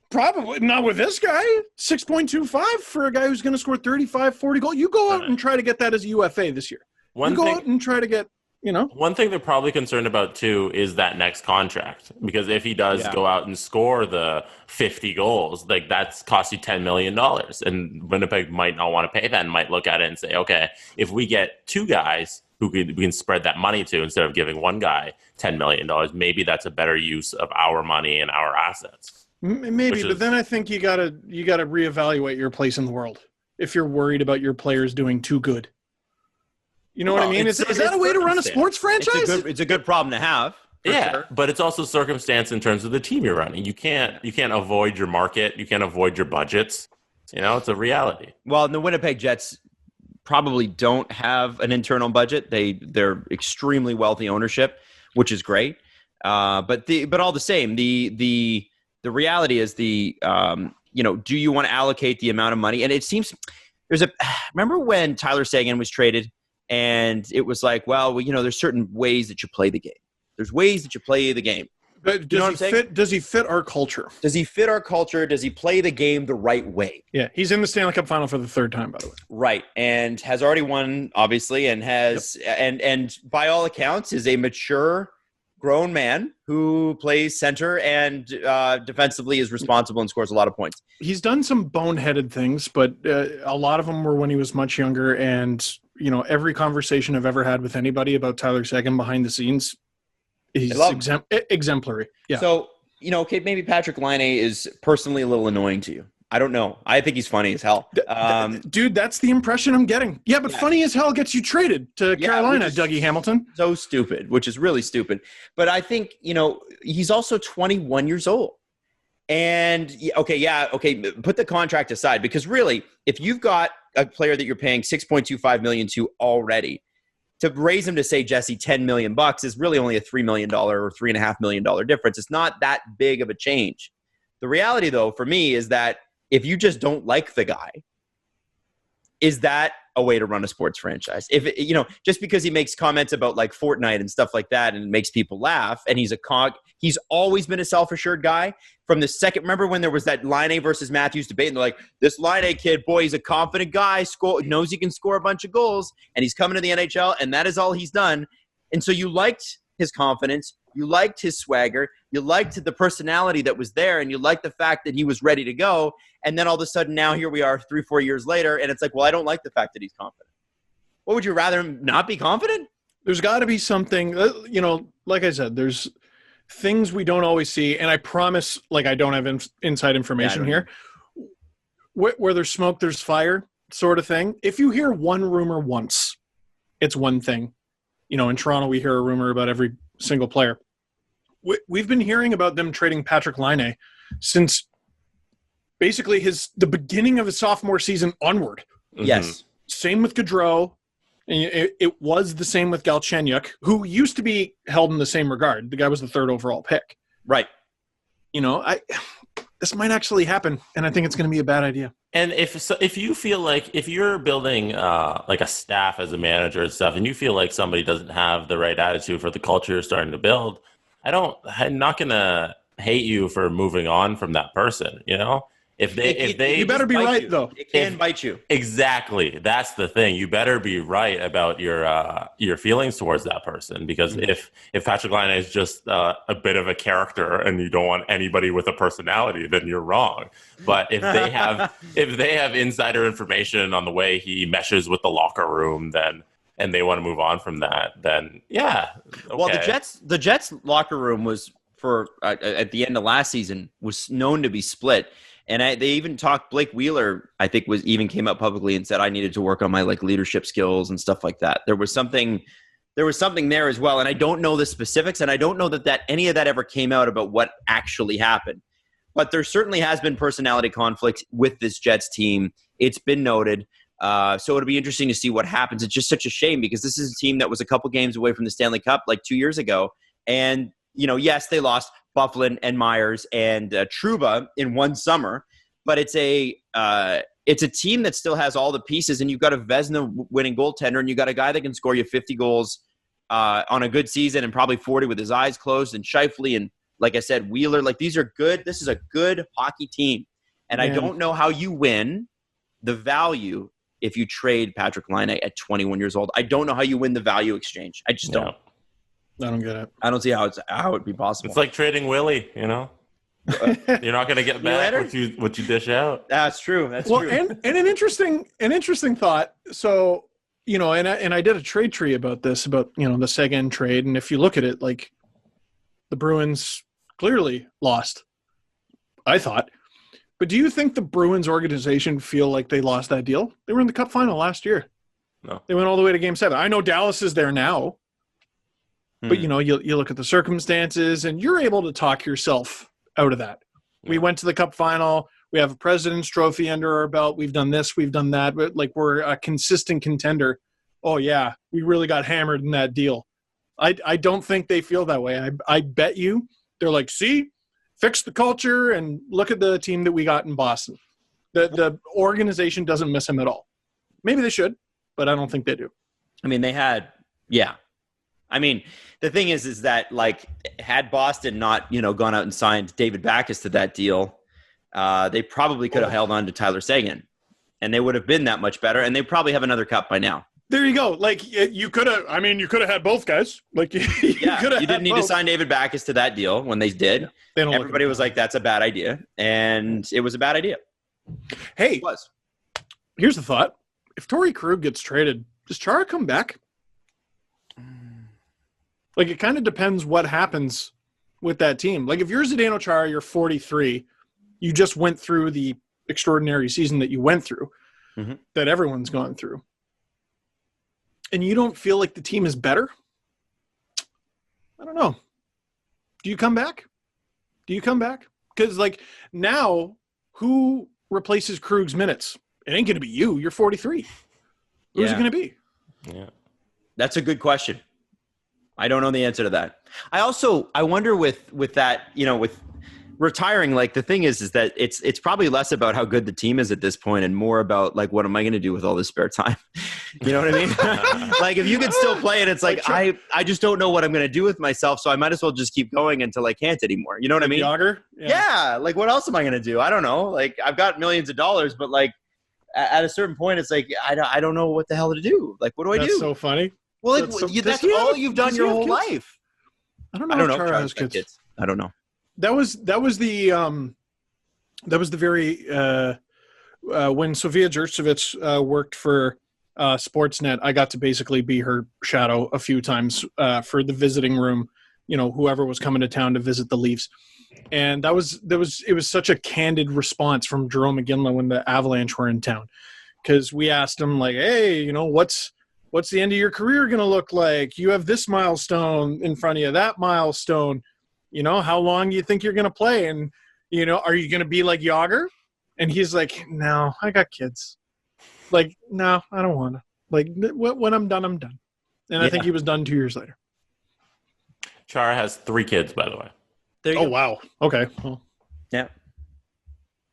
Probably not with this guy. 6.25 for a guy who's going to score 35, 40 goals. You go out and try to get that as a UFA this year. Go out and try to get You know, one thing they're probably concerned about too is that next contract, because if he does go out and score the 50 goals, like that's cost you $10 million, and Winnipeg might not want to pay that and might look at it and say, okay, if we get two guys who we can spread that money to instead of giving one guy $10 million, maybe that's a better use of our money and our assets. Maybe, but then I think you gotta reevaluate your place in the world if you're worried about your players doing too good. You know what I mean? Is that a way to run a sports franchise? It's a good problem to have. Yeah, sure. But it's also circumstance in terms of the team you're running. You can't avoid your market. You can't avoid your budgets. You know, it's a reality. Well, the Winnipeg Jets probably don't have an internal budget. They're extremely wealthy ownership, which is great. But all the same, the reality is do you want to allocate the amount of money? And it seems remember when Tyler Sagan was traded? And it was like, well, there's certain ways that you play the game. There's ways that you play the game. But does he fit our culture? Does he fit our culture? Does he play the game the right way? Yeah, he's in the Stanley Cup final for the third time, by the way. Right, and has already won, obviously, and has and by all accounts is a mature, grown man who plays center and defensively is responsible and scores a lot of points. He's done some boneheaded things, but a lot of them were when he was much younger. And every conversation I've ever had with anybody about Tyler Sagan behind the scenes, he's exemplary. Yeah. So, okay, maybe Patrik Laine is personally a little annoying to you. I don't know. I think he's funny as hell. Dude, that's the impression I'm getting. Yeah, but funny as hell gets you traded to Carolina, Dougie Hamilton. So stupid, which is really stupid. But I think, he's also 21 years old. And, put the contract aside. Because really, if you've got a player that you're paying $6.25 million to already, to raise him to, say, Jesse, $10 million is really only a $3 million or $3.5 million difference. It's not that big of a change. The reality, though, for me is that if you just don't like the guy, is that a way to run a sports franchise? If just because he makes comments about like Fortnite and stuff like that and it makes people laugh, and he's always been a self-assured guy from the second. Remember when there was that Laine versus Matthews debate, and they're like, this Laine kid, boy, he's a confident guy, knows he can score a bunch of goals, and he's coming to the NHL, and that is all he's done. And so you liked his confidence, you liked his swagger, you liked the personality that was there, and you liked the fact that he was ready to go. And then all of a sudden now here we are 3-4 years later, and it's like, well, I don't like the fact that he's confident. What, would you rather him not be confident? There's got to be something, like I said, there's things we don't always see. And I promise, I don't have inside information here. Where there's smoke, there's fire sort of thing. If you hear one rumor once, it's one thing. In Toronto, we hear a rumor about every single player. We've been hearing about them trading Patrik Laine since basically the beginning of his sophomore season onward. Yes. Same with Gaudreau. It was the same with Galchenyuk, who used to be held in the same regard. The guy was the third overall pick. Right. This might actually happen, and I think it's going to be a bad idea. And if you feel like if you're building like a staff as a manager and stuff, and you feel like somebody doesn't have the right attitude for the culture you're starting to build, I'm not going to hate you for moving on from that person. If they you better be right, though. It can bite you. Exactly. That's the thing. You better be right about your feelings towards that person, because if Patrik Laine is just a bit of a character and you don't want anybody with a personality, then you're wrong. But if they have insider information on the way he meshes with the locker room, and they want to move on from that, then yeah. Okay. Well, the Jets locker room was at the end of last season was known to be split. And they even talked. Blake Wheeler, I think, even came out publicly and said I needed to work on my leadership skills and stuff like that. There was something there as well, and I don't know the specifics, and I don't know that any of that ever came out about what actually happened. But there certainly has been personality conflict with this Jets team. It's been noted. So it'll be interesting to see what happens. It's just such a shame because this is a team that was a couple games away from the Stanley Cup 2 years ago, and yes, they lost Byfuglien and Myers and Trouba in one summer, but it's a team that still has all the pieces, and you've got a Vezina winning goaltender, and you got a guy that can score you 50 goals on a good season and probably 40 with his eyes closed, and Scheifele and, like I said, Wheeler. These are good. This is a good hockey team, and I don't know how you win the value if you trade Patrik Laine at 21 years old. I don't know how you win the value exchange. I just don't. I don't get it. I don't see how it would be possible. It's like trading Willie, you know? You're not going to get back what you dish out. That's true. That's well, true. and an interesting thought. So, you know, and I did a trade tree about this, about, you know, the Sagan trade. And if you look at it, like, the Bruins clearly lost, I thought. But do you think the Bruins organization feel like they lost that deal? They were in the Cup final last year. No. They went all the way to Game 7. I know Dallas is there now. But, you know, you look at the circumstances, and you're able to talk yourself out of that. Yeah. We went to the Cup final. We have a President's Trophy under our belt. We've done this. We've done that. But, like, we're a consistent contender. Oh, yeah, we really got hammered in that deal. I don't think they feel that way. I bet you they're like, see, fix the culture and look at the team that we got in Boston. The organization doesn't miss him at all. Maybe they should, but I don't think they do. I mean, they had – yeah. I mean, the thing is that, like, had Boston not, you know, gone out and signed David Backes to that deal, they probably could have held on to Tyler Sagan, and they would have been that much better, and they probably have another cup by now. There you go. Like, you could have – I mean, you could have had both guys. Like, you didn't need to sign David Backes to that deal when they did. Yeah. Everybody was like, that's a bad idea, and it was a bad idea. Hey, here's the thought. If Torey Krug gets traded, does Chara come back? Like, it kind of depends what happens with that team. Like, if you're Zdeno Chara, you're 43, you just went through the extraordinary season that you went through, that everyone's gone through, and you don't feel like the team is better, I don't know. Do you come back? Because, like, now, who replaces Krug's minutes? It ain't going to be you. You're 43. Who's it going to be? Yeah, that's a good question. I don't know the answer to that. I wonder with that, you know, with retiring, like, the thing is that it's probably less about how good the team is at this point and more about, like, what am I going to do with all this spare time? You know what I mean? Like, if you could still play it, it's like, I just don't know what I'm going to do with myself. So I might as well just keep going until I can't anymore. You know what I mean? Jogger? Yeah. Like, what else am I going to do? I don't know. Like, I've got millions of dollars, but, like, at a certain point, it's like, I don't know what the hell to do. Like, what do I do? That's so funny. Well, that's all you've done your whole life. I don't know. Chara has kids. I don't know. That was the very when Sofia Jurcevic worked for Sportsnet. I got to basically be her shadow a few times for the visiting room. You know, whoever was coming to town to visit the Leafs, and it was such a candid response from Jerome McGinley when the Avalanche were in town, because we asked him, like, hey, you know, what's the end of your career going to look like? You have this milestone in front of you, that milestone. You know, how long do you think you're going to play? And, you know, are you going to be like Yager? And he's like, no, I got kids. Like, no, I don't want to. Like, when I'm done, I'm done. And I think he was done 2 years later. Chara has 3 kids, by the way. Oh, wow. Okay. Well, yeah.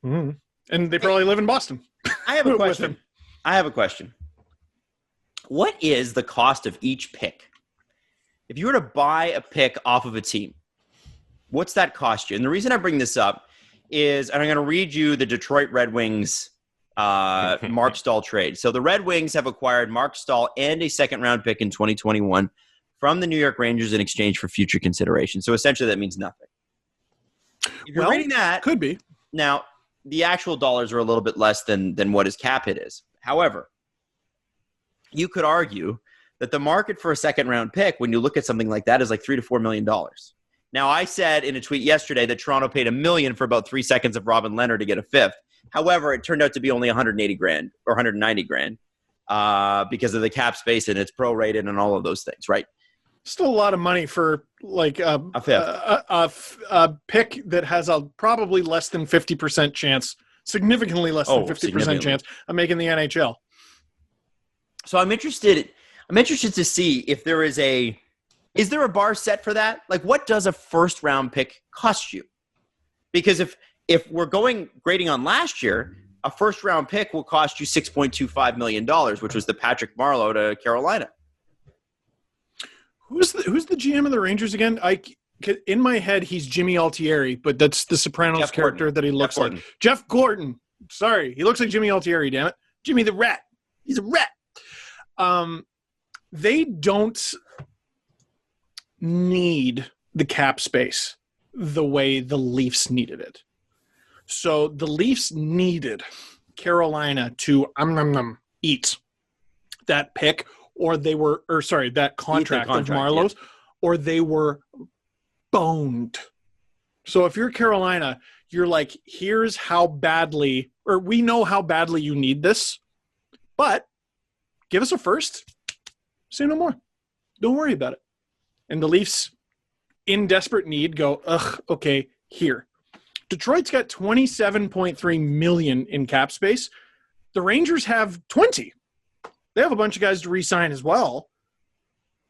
Mm-hmm. And they probably live in Boston. I have a question. What is the cost of each pick? If you were to buy a pick off of a team, what's that cost you? And the reason I bring this up is, and I'm going to read you the Detroit Red Wings Marc Staal trade. So the Red Wings have acquired Marc Staal and a second-round pick in 2021 from the New York Rangers in exchange for future consideration. So essentially that means nothing. If you're reading that, could be. Now, the actual dollars are a little bit less than what his cap hit is. However, you could argue that the market for a second-round pick, when you look at something like that, is like $3 to $4 million. Now, I said in a tweet yesterday that Toronto paid $1 million for about 3 seconds of Robin Lehner to get a fifth. However, it turned out to be only $180,000 or $190,000 because of the cap space and it's prorated and all of those things, right? Still a lot of money for like a fifth. A pick that has a probably less than 50% chance, significantly less than 50% chance of making the NHL. So I'm interested to see if there is there a bar set for that? Like, what does a first round pick cost you? Because if we're grading on last year, a first round pick will cost you $6.25 million, which was the Patrick Marleau to Carolina. Who's the GM of the Rangers again? In my head, he's Jimmy Altieri, but that's the Sopranos character that he looks like. Jeff Gordon. Sorry, he looks like Jimmy Altieri. Damn it, Jimmy the Rat. He's a rat. They don't need the cap space the way the Leafs needed it. So the Leafs needed Carolina to eat that pick, that contract of Marlowe's, or they were boned. So if you're Carolina, you're like, here's how badly, or we know how badly you need this, but give us a first. Say no more. Don't worry about it. And the Leafs, in desperate need, go, okay, here. Detroit's got $27.3 million in cap space. The Rangers have 20. They have a bunch of guys to re-sign as well,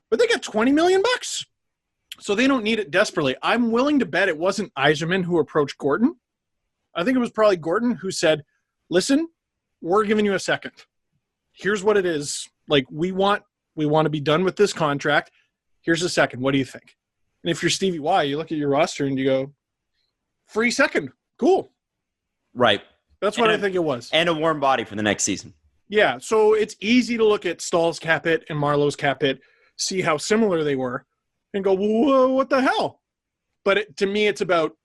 but they got $20 million bucks. So they don't need it desperately. I'm willing to bet it wasn't Yzerman who approached Gordon. I think it was probably Gordon who said, listen, we're giving you a second. Here's what it is. Like, we want to be done with this contract. Here's a second. What do you think? And if you're Stevie Y, you look at your roster and you go, free second. Cool. Right. That's what I think it was. And a warm body for the next season. Yeah. So it's easy to look at Staal's cap hit and Marlowe's cap hit, see how similar they were, and go, whoa, what the hell? But to me, it's about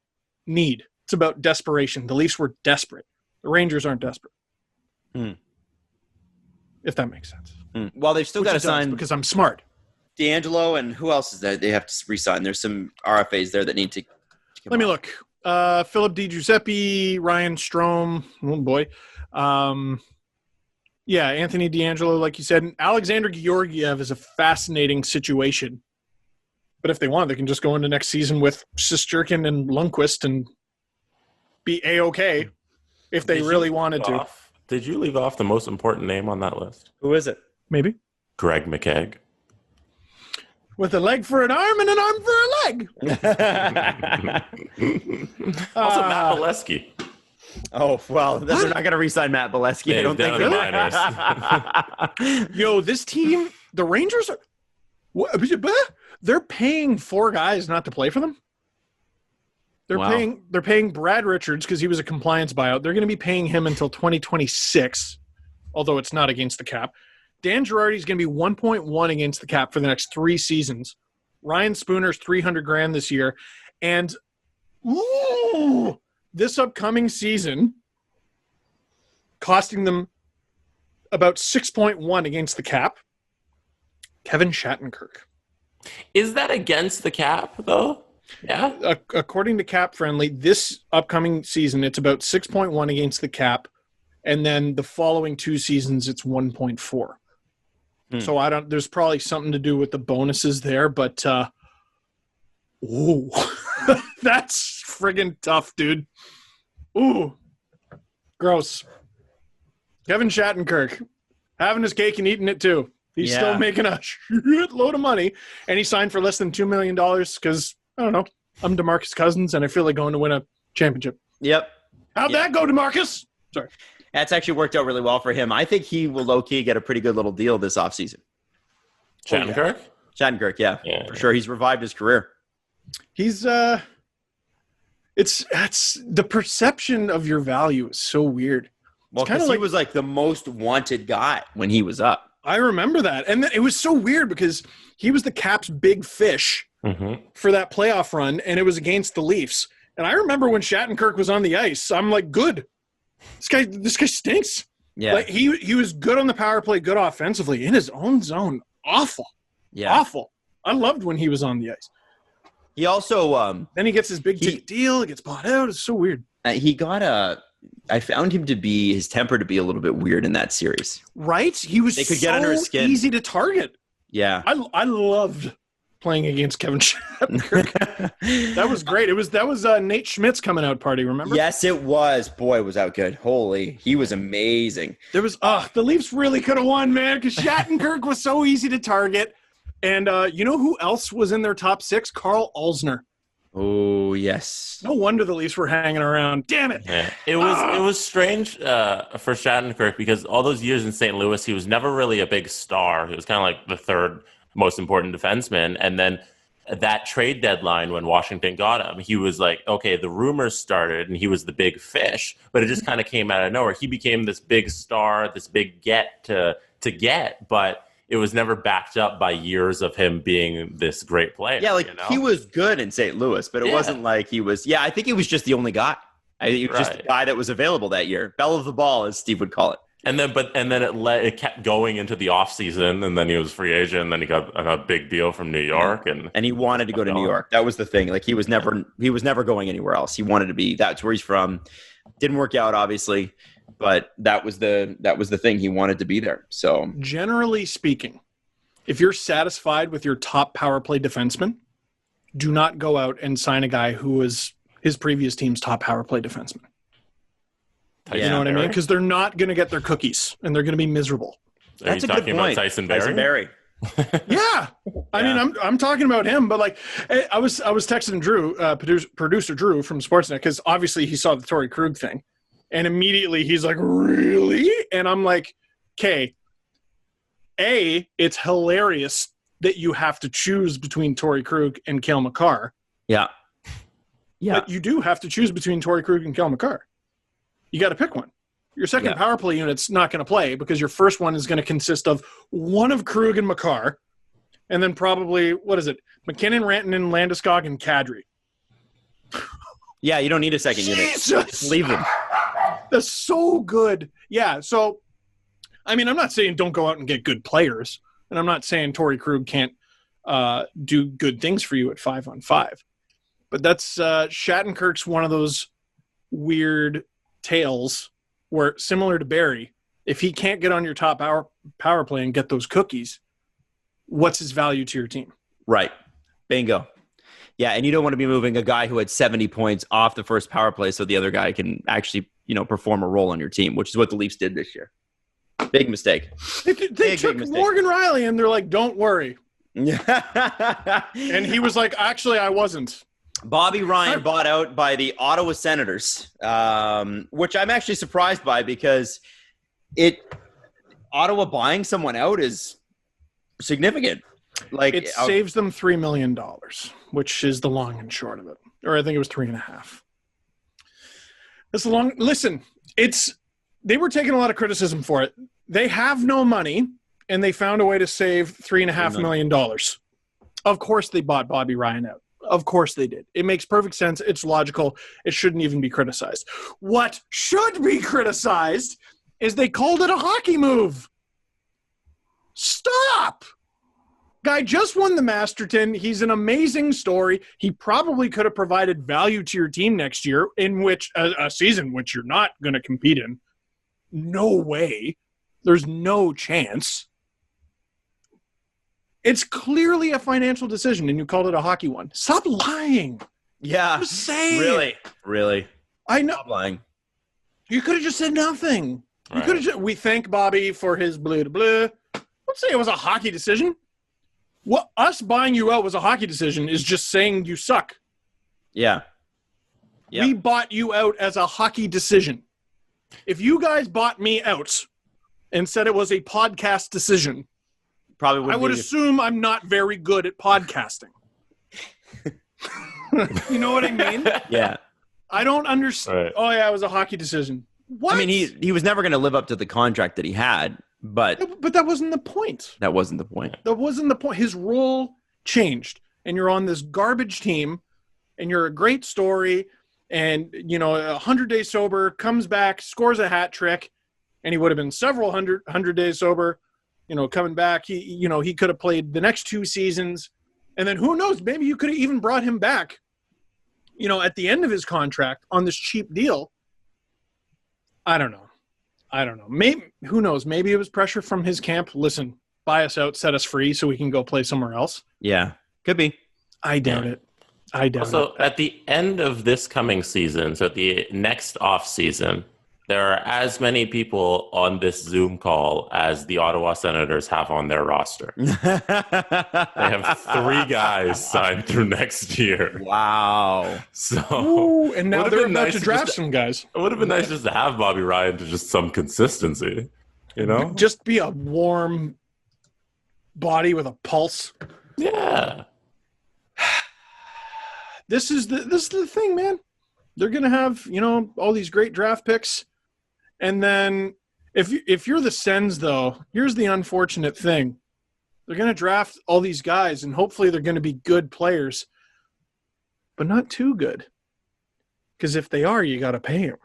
need. It's about desperation. The Leafs were desperate. The Rangers aren't desperate. If that makes sense. Well, they've still got to sign. Because I'm smart. D'Angelo, and who else is there? They have to re-sign. There's some RFAs there that need to come Let me on. look. Philip DiGiuseppe, Ryan Strome. Oh, boy. Anthony D'Angelo, like you said. And Alexander Georgiev is a fascinating situation. But if they want, they can just go into next season with Shesterkin and Lundqvist and be A-okay if they really wanted to. Did you leave off the most important name on that list? Who is it? Maybe. Greg McKegg. With a leg for an arm and an arm for a leg. Also, Matt Bolesky. Oh, well, they're not going to re-sign Matt Bolesky. Yeah, I don't think. Yo, this team, the Rangers, they're paying 4 guys not to play for them. They're paying Brad Richards because he was a compliance buyout. They're going to be paying him until 2026, although it's not against the cap. Dan Girardi's going to be 1.1 against the cap for the next 3 seasons. Ryan Spooner's $300,000 this year. And this upcoming season, costing them about 6.1 against the cap, Kevin Shattenkirk. Is that against the cap, though? Yeah. According to Cap Friendly, this upcoming season, it's about 6.1 against the cap. And then the following 2 seasons, it's 1.4. So there's probably something to do with the bonuses there, but that's friggin' tough, dude. Ooh, gross. Kevin Shattenkirk, having his cake and eating it too. He's still making a shitload of money, and he signed for less than $2 million because, I don't know, I'm DeMarcus Cousins, and I feel like going to win a championship. Yep. How'd that go, DeMarcus? Sorry. That's actually worked out really well for him. I think he will low-key get a pretty good little deal this offseason. Shattenkirk? Shattenkirk, yeah, for sure. He's revived his career. He's it's the perception of your value is so weird. Well, because he was like the most wanted guy when he was up. I remember that. And it was so weird because he was the Caps' big fish for that playoff run, and it was against the Leafs. And I remember when Shattenkirk was on the ice, I'm like, good. This guy stinks. Yeah. Like he was good on the power play, good offensively. In his own zone, awful. Yeah. Awful. I loved when he was on the ice. He also then he gets his big deal, he gets bought out. It's so weird. I found him to be his temper to be a little bit weird in that series. Right? He was get under his skin. Easy to target. Yeah. I loved playing against Kevin Shattenkirk. That was great. That was Nate Schmidt's coming out party, remember? Yes, it was. Boy, was that good. Holy, he was amazing. There was the Leafs really could have won, man, because Shattenkirk was so easy to target. And you know who else was in their top 6? Carl Alsner. Oh, yes. No wonder the Leafs were hanging around. Damn it. Yeah. It was strange for Shattenkirk because all those years in St. Louis, he was never really a big star. He was kind of like the third most important defenseman. And then that trade deadline when Washington got him, he was like, okay, the rumors started and he was the big fish, but it just kind of came out of nowhere. He became this big star, this big get to get, but it was never backed up by years of him being this great player. Yeah, he was good in St. Louis, but it wasn't like he was. Yeah, I think he was just the only guy. He was just the guy that was available that year. Belle of the ball, as Steve would call it. And then it kept going into the offseason, and then he was free agent, and then he got a big deal from New York, and he wanted to go to New York. That was the thing. Like he was never going anywhere else. He wanted to be. That's where he's from. Didn't work out, obviously, but that was the thing. He wanted to be there. So generally speaking, if you're satisfied with your top power play defenseman, do not go out and sign a guy who was his previous team's top power play defenseman. You know what I mean? Because they're not going to get their cookies, and they're going to be miserable. That's a good point. About Tyson Barrie? Yeah. I mean, I'm talking about him, but I was texting Drew, producer Drew from Sportsnet, because obviously he saw the Torey Krug thing, and immediately he's like, really? And I'm like, okay, it's hilarious that you have to choose between Torey Krug and Cale Makar. Yeah. But you do have to choose between Torey Krug and Cale Makar. You got to pick one. Your second power play unit's not going to play because your first one is going to consist of one of Krug and Makar, and then probably, McKinnon, Rantanen, Landeskog, and Kadri. Yeah, you don't need a second unit. Just leave them. That's so good. Yeah, so, I mean, I'm not saying don't go out and get good players, and I'm not saying Torey Krug can't do good things for you at 5-on-5. But that's Shattenkirk's one of those weird tales where, similar to Barrie, if he can't get on your top power play and get those cookies, what's his value to your team? Right. Bingo. Yeah, and you don't want to be moving a guy who had 70 points off the first power play so the other guy can actually, perform a role on your team, which is what the Leafs did this year. Big mistake. They took Morgan Rielly, and they're like, don't worry. And he was like, actually, I wasn't. Bobby Ryan bought out by the Ottawa Senators, which I'm actually surprised by because Ottawa buying someone out is significant. Like it saves them $3 million, which is the long and short of it. Or I think it was 3.5. That's the long. Listen, they were taking a lot of criticism for it. They have no money, and they found a way to save $3.5 million. Of course, they bought Bobby Ryan out. Of course they did. It makes perfect sense. It's logical. It shouldn't even be criticized. What should be criticized is they called it a hockey move. Stop! Guy just won the Masterton. He's an amazing story. He probably could have provided value to your team next year, in which a season which you're not going to compete in. No way. There's no chance. It's clearly a financial decision, and you called it a hockey one. Stop lying. Yeah. Just say Really. I know. Stop lying. You could have just said nothing. You could have. We thank Bobby for his blah, blah. Let's say it was a hockey decision. What us buying you out was a hockey decision is just saying you suck. Yeah. Yep. We bought you out as a hockey decision. If you guys bought me out and said it was a podcast decision, probably I would assume I'm not very good at podcasting. You know what I mean? Yeah. I don't understand. Right. Oh, yeah, it was a hockey decision. What? I mean, he was never going to live up to the contract that he had, but that wasn't the point. That wasn't the point. That wasn't the point. His role changed, and you're on this garbage team, and you're a great story, and, 100 days sober, comes back, scores a hat trick, and he would have been several hundred days sober, coming back. He could have played the next 2 seasons, and then who knows, maybe you could have even brought him back, at the end of his contract on this cheap deal. I don't know. Maybe, who knows? Maybe it was pressure from his camp. Listen, buy us out, set us free so we can go play somewhere else. Yeah, could be. I doubt it. So at the end of this coming season, so at the next off season, there are as many people on this Zoom call as the Ottawa Senators have on their roster. They have 3 guys signed through next year. Wow. So, ooh, and now they're about to draft some guys. It would have been nice just to have Bobby Ryan to just some consistency, Just be a warm body with a pulse. Yeah. this is the thing, man. They're going to have, all these great draft picks. And then if you're the Sens, though, here's the unfortunate thing. They're going to draft all these guys, and hopefully they're going to be good players, but not too good. Because if they are, you got to pay them.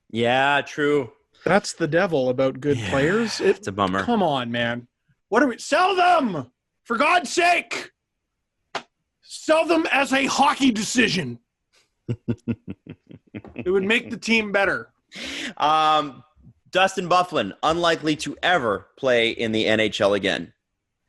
Yeah, true. That's the devil about good players. It's a bummer. Come on, man. What are we? Sell them! For God's sake! Sell them as a hockey decision. It would make the team better. Dustin Byfuglien, unlikely to ever play in the NHL again.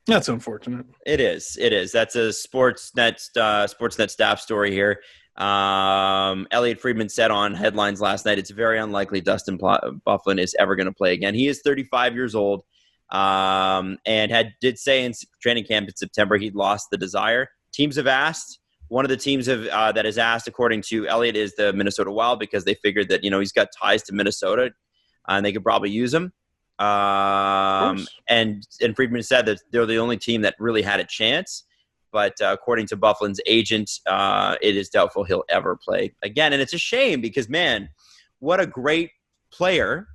That's unfortunate. It is. That's a Sportsnet staff story here. Elliot Friedman said on headlines last night, it's very unlikely Dustin Byfuglien is ever going to play again. He is 35 years old, and did say in training camp in September he'd lost the desire. Teams have asked. One of the teams that has asked, according to Elliot, is the Minnesota Wild, because they figured that he's got ties to Minnesota, and they could probably use him. And Friedman said that they're the only team that really had a chance. But according to Byfuglien's agent, it is doubtful he'll ever play again. And it's a shame because, man, what a great player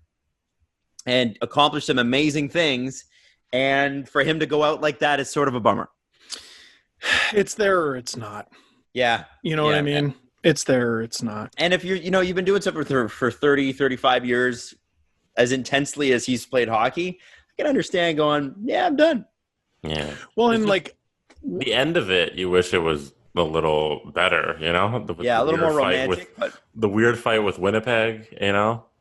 and accomplished some amazing things. And for him to go out like that is sort of a bummer. It's there or it's not. Yeah. You know what I mean? It's there or it's not. And if you've been doing something for 30, 35 years as intensely as he's played hockey, I can understand going, yeah, I'm done. Yeah. Well, and the end of it, you wish it was a little better, a little more romantic. The weird fight with Winnipeg,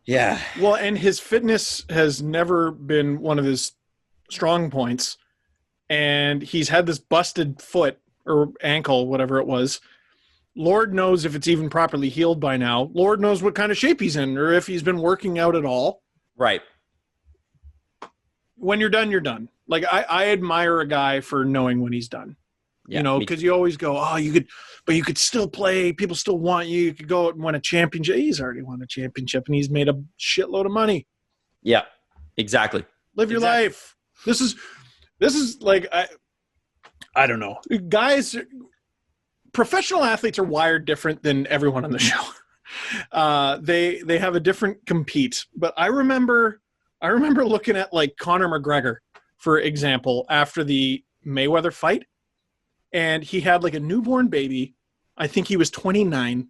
Yeah. Well, and his fitness has never been one of his strong points. And he's had this busted foot or ankle, whatever it was. Lord knows if it's even properly healed by now. Lord knows what kind of shape he's in or if he's been working out at all. Right. When you're done, you're done. Like, I admire a guy for knowing when he's done. Yeah, because you always go, you could still play. People still want you. You could go and win a championship. He's already won a championship, and he's made a shitload of money. Yeah, exactly. Live your life. This is like, I don't know. Guys, professional athletes are wired different than everyone on the show. They have a different compete. But I remember looking at like Conor McGregor, for example, after the Mayweather fight, and he had like a newborn baby. I think he was 29.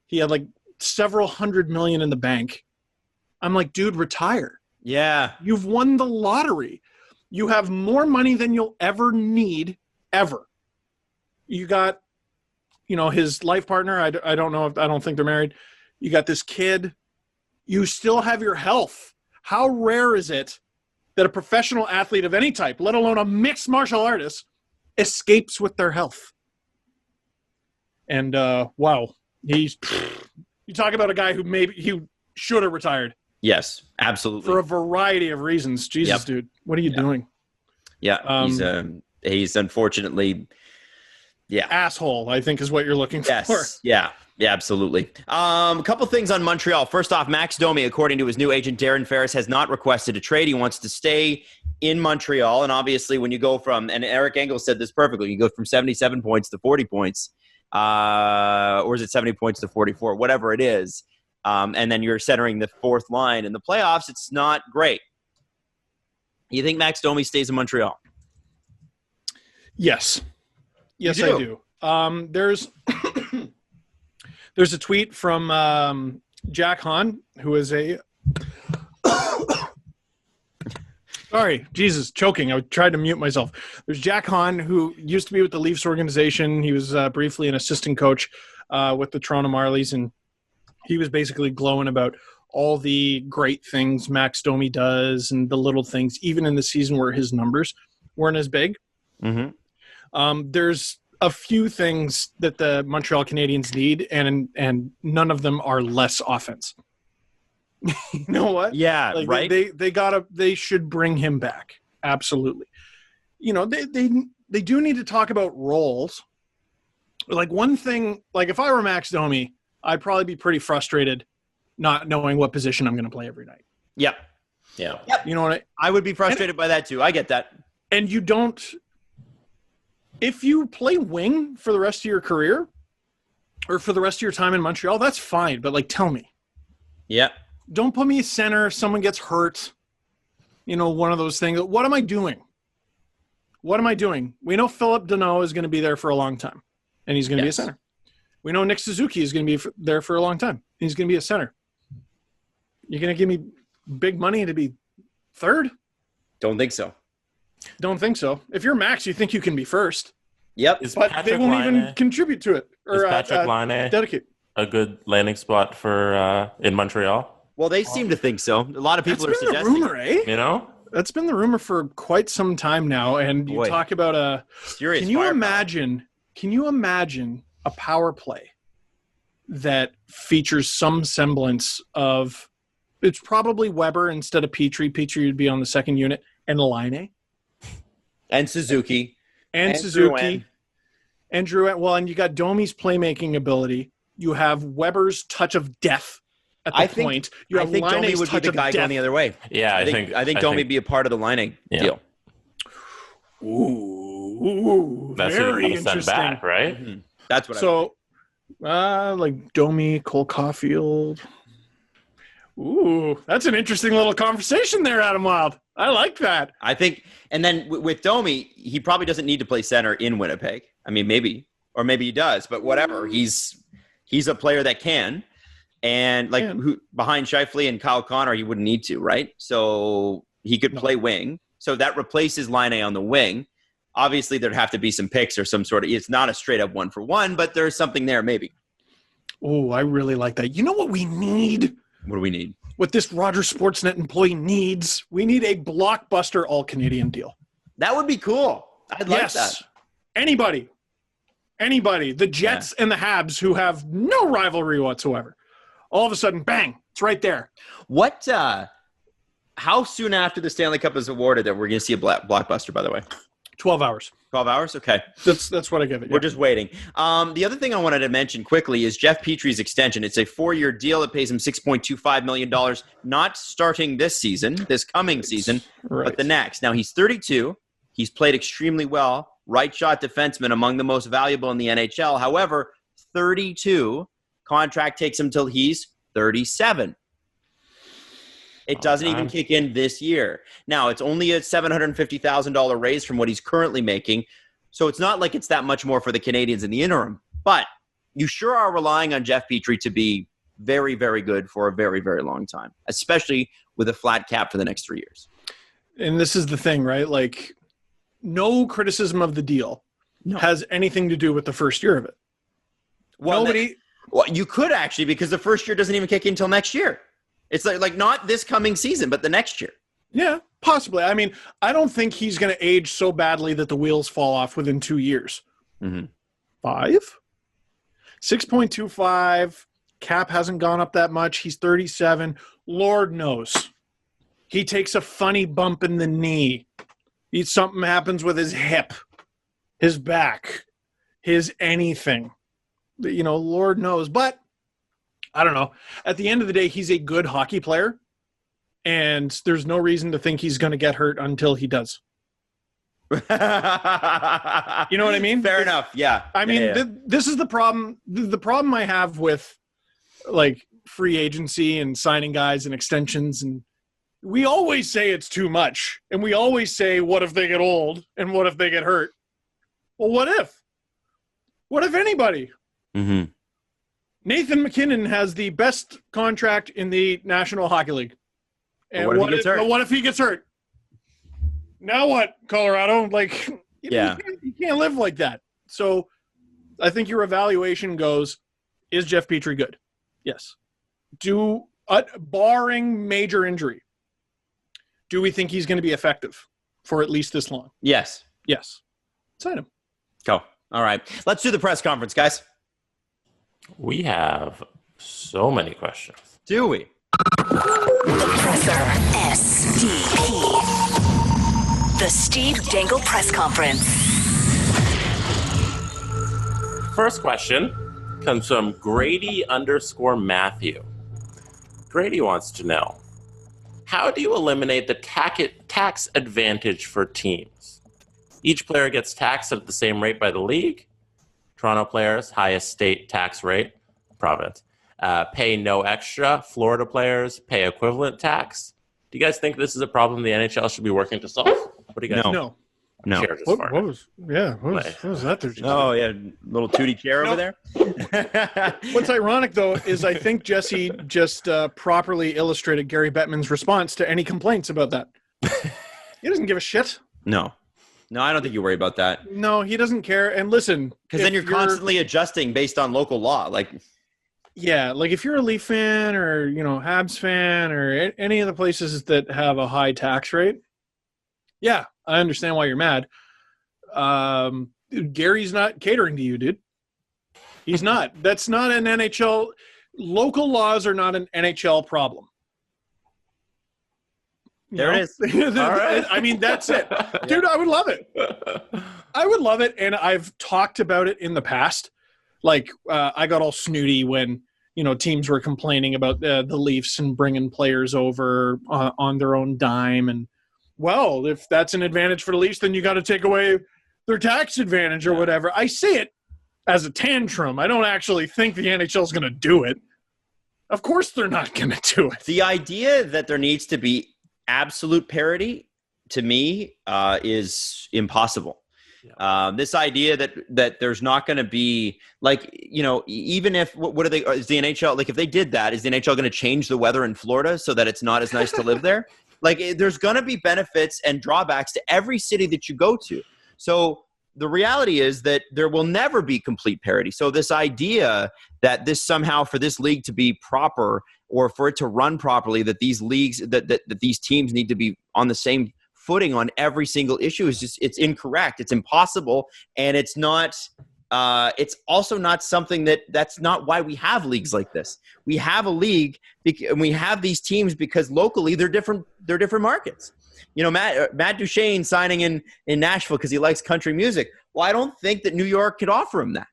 He had like several $100 million in the bank. I'm like, dude, retire. Yeah. You've won the lottery. You have more money than you'll ever need, ever. You got, his life partner. I don't think they're married. You got this kid. You still have your health. How rare is it that a professional athlete of any type, let alone a mixed martial artist, escapes with their health? And, wow. You talk about a guy who maybe he should have retired. Yes, absolutely. For a variety of reasons. Jesus, dude. What are you doing? Yeah, he's unfortunately, asshole, I think is what you're looking for. Yeah, absolutely. A couple things on Montreal. First off, Max Domi, according to his new agent, Darren Ferris, has not requested a trade. He wants to stay in Montreal. And obviously when you go from, and Eric Engel said this perfectly, you go from 77 points to 40 points, or is it 70 points to 44, whatever it is. And then you're centering the fourth line in the playoffs. It's not great. You think Max Domi stays in Montreal? Yes. Yes, I do. There's a tweet from Jack Hahn, who is a sorry, Jesus, choking. I tried to mute myself. There's Jack Hahn, who used to be with the Leafs organization. He was briefly an assistant coach with the Toronto Marlies, and he was basically glowing about all the great things Max Domi does and the little things, even in the season where his numbers weren't as big. Mm-hmm. There's a few things that the Montreal Canadiens need, and none of them are less offense. You know what? Yeah, like right. They should bring him back. Absolutely. They do need to talk about roles. Like one thing, like if I were Max Domi, I'd probably be pretty frustrated not knowing what position I'm going to play every night. Yep. Yeah. Yep. You know what I would be frustrated by that too. I get that. And you don't, if you play wing for the rest of your career, or for the rest of your time in Montreal, that's fine. But, like, tell me. Yeah. Don't put me a center. Someone gets hurt. You know, one of those things. What am I doing? What am I doing? We know Philip Deneau is going to be there for a long time, and he's going to be a center. We know Nick Suzuki is going to be there for a long time. He's going to be a center. You're going to give me big money to be third? Don't think so. Don't think so. If you're Max, you think you can be first. Yep. But they won't even contribute to it. Or is Patrik Laine dedicate a good landing spot for in Montreal? Well, they seem to think so. A lot of people are suggesting. That's been the rumor, eh? You know? That's been the rumor for quite some time now. And you talk about a serious Can you imagine a power play that features some semblance of, it's probably Weber instead of Petry. Petry would be on the second unit, and Laine. And Suzuki. And Suzuki. And Drouin. Well, and you got Domi's playmaking ability. You have Weber's touch of death at the point. I think Domi would be the guy going the other way. Yeah, I think Domi would be a part of the Laine deal. Ooh, that's very interesting. Send back, right? Mm-hmm. That's what. Like Domi, Cole Caulfield. Ooh, that's an interesting little conversation there, Adam Wild. I like that. I think, and then with Domi, he probably doesn't need to play center in Winnipeg. I mean, maybe he does, but whatever. He's a player that can, and behind Scheifele and Kyle Connor, he wouldn't need to, right? So he could play wing. So that replaces Laine on the wing. Obviously, there'd have to be some picks or some sort of. It's not a straight up 1-for-1, but there's something there, maybe. Oh, I really like that. You know what we need? What do we need? What this Rogers Sportsnet employee needs? We need a blockbuster all-Canadian deal. That would be cool. I'd like that. Anybody. The Jets and the Habs, who have no rivalry whatsoever. All of a sudden, bang, it's right there. What? How soon after the Stanley Cup is awarded that we're going to see a blockbuster, by the way? 12 hours. 12 hours? Okay. That's what I give it. We're just waiting. The other thing I wanted to mention quickly is Jeff Petry's extension. It's a 4-year deal. It pays him $6.25 million, not starting this season, this coming season, but the next. Now, he's 32. He's played extremely well. Right shot defenseman, among the most valuable in the NHL. However, 32. Contract takes him till he's 37. It doesn't even kick in this year. Now, it's only a $750,000 raise from what he's currently making. So it's not like it's that much more for the Canadians in the interim. But you sure are relying on Jeff Petry to be very, very good for a very, very long time, especially with a flat cap for the next 3 years. And this is the thing, right? Like, no criticism of the deal has anything to do with the first year of it. Well, you could actually, because the first year doesn't even kick in until next year. It's like not this coming season, but the next year. Yeah, possibly. I mean, I don't think he's going to age so badly that the wheels fall off within 2 years. Mm-hmm. 5? 6.25. Cap hasn't gone up that much. He's 37. Lord knows. He takes a funny bump in the knee. Something happens with his hip, his back, his anything. Lord knows. But I don't know. At the end of the day, he's a good hockey player, and there's no reason to think he's going to get hurt until he does. You know what I mean? Fair enough. Yeah. I mean, this is the problem. The problem I have with like free agency and signing guys and extensions, and we always say it's too much, and we always say, what if they get old and what if they get hurt? Well, what if? What if anybody? Mm-hmm. Nathan McKinnon has the best contract in the National Hockey League. And what if he gets hurt? Now what, Colorado? Like, you can't live like that. So I think your evaluation goes, is Jeff Petry good? Yes. Barring major injury, do we think he's going to be effective for at least this long? Yes. Yes. Sign him. Go. All right. Let's do the press conference, guys. We have so many questions. Do we? The Presser. SDP. The Steve Dangle Press Conference. First question comes from Grady_Matthew. Grady wants to know, how do you eliminate the tax advantage for teams? Each player gets taxed at the same rate by the league? Toronto players, highest state tax rate, province. Pay no extra. Florida players pay equivalent tax. Do you guys think this is a problem the NHL should be working to solve? What do you guys think? No. Chair just What farted. was that there? Oh, yeah. Little tooty chair over there. What's ironic, though, is I think Jesse just properly illustrated Gary Bettman's response to any complaints about that. He doesn't give a shit. No, I don't think you worry about that. No, he doesn't care. And listen, because then you're constantly adjusting based on local law. Like if you're a Leaf fan or, Habs fan or any of the places that have a high tax rate, yeah, I understand why you're mad. Gary's not catering to you, dude. He's not. That's not an NHL. Local laws are not an NHL problem. There it is. All right. I mean, that's it. Dude, I would love it. I would love it. And I've talked about it in the past. Like, I got all snooty when, teams were complaining about the Leafs and bringing players over on their own dime. And, well, if that's an advantage for the Leafs, then you got to take away their tax advantage or whatever. I say it as a tantrum. I don't actually think the NHL is going to do it. Of course they're not going to do it. The idea that there needs to be absolute parity, to me, is impossible. This idea that there's not going to be, even if, what are they, is the NHL, if they did that, is the NHL going to change the weather in Florida so that it's not as nice to live there? There's going to be benefits and drawbacks to every city that you go to. So the reality is that there will never be complete parity. So this idea that this somehow for this league to be proper or for it to run properly, that these leagues, that these teams need to be on the same footing on every single issue is just, it's incorrect. It's impossible. And it's not, it's also not something that's not why we have leagues like this. We have a league and we have these teams because locally they're different markets. Matt Duchene signing in Nashville because he likes country music. Well, I don't think that New York could offer him that.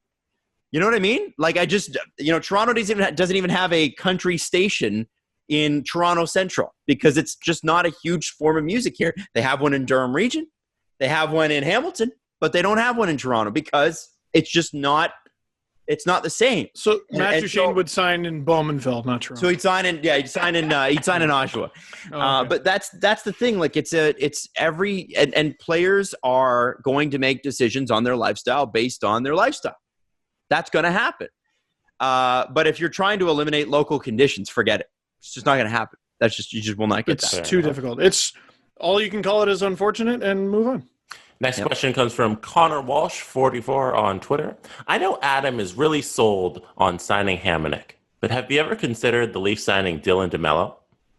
You know what I mean? Toronto doesn't even have a country station in Toronto Central because it's just not a huge form of music here. They have one in Durham region. They have one in Hamilton, but they don't have one in Toronto because it's just not, it's not the same. So Matt Duchene would sign in Bowmanville, not Toronto. So he'd sign in Oshawa. Okay. But that's the thing. And players are going to make decisions on their lifestyle based on their lifestyle. That's going to happen. But if you're trying to eliminate local conditions, forget it. It's just not going to happen. You just will not get that. It's too difficult. It's all you can call it is unfortunate and move on. Next question comes from Connor Walsh, 44 on Twitter. I know Adam is really sold on signing Hamonic, but have you ever considered the Leafs signing Dylan DeMelo?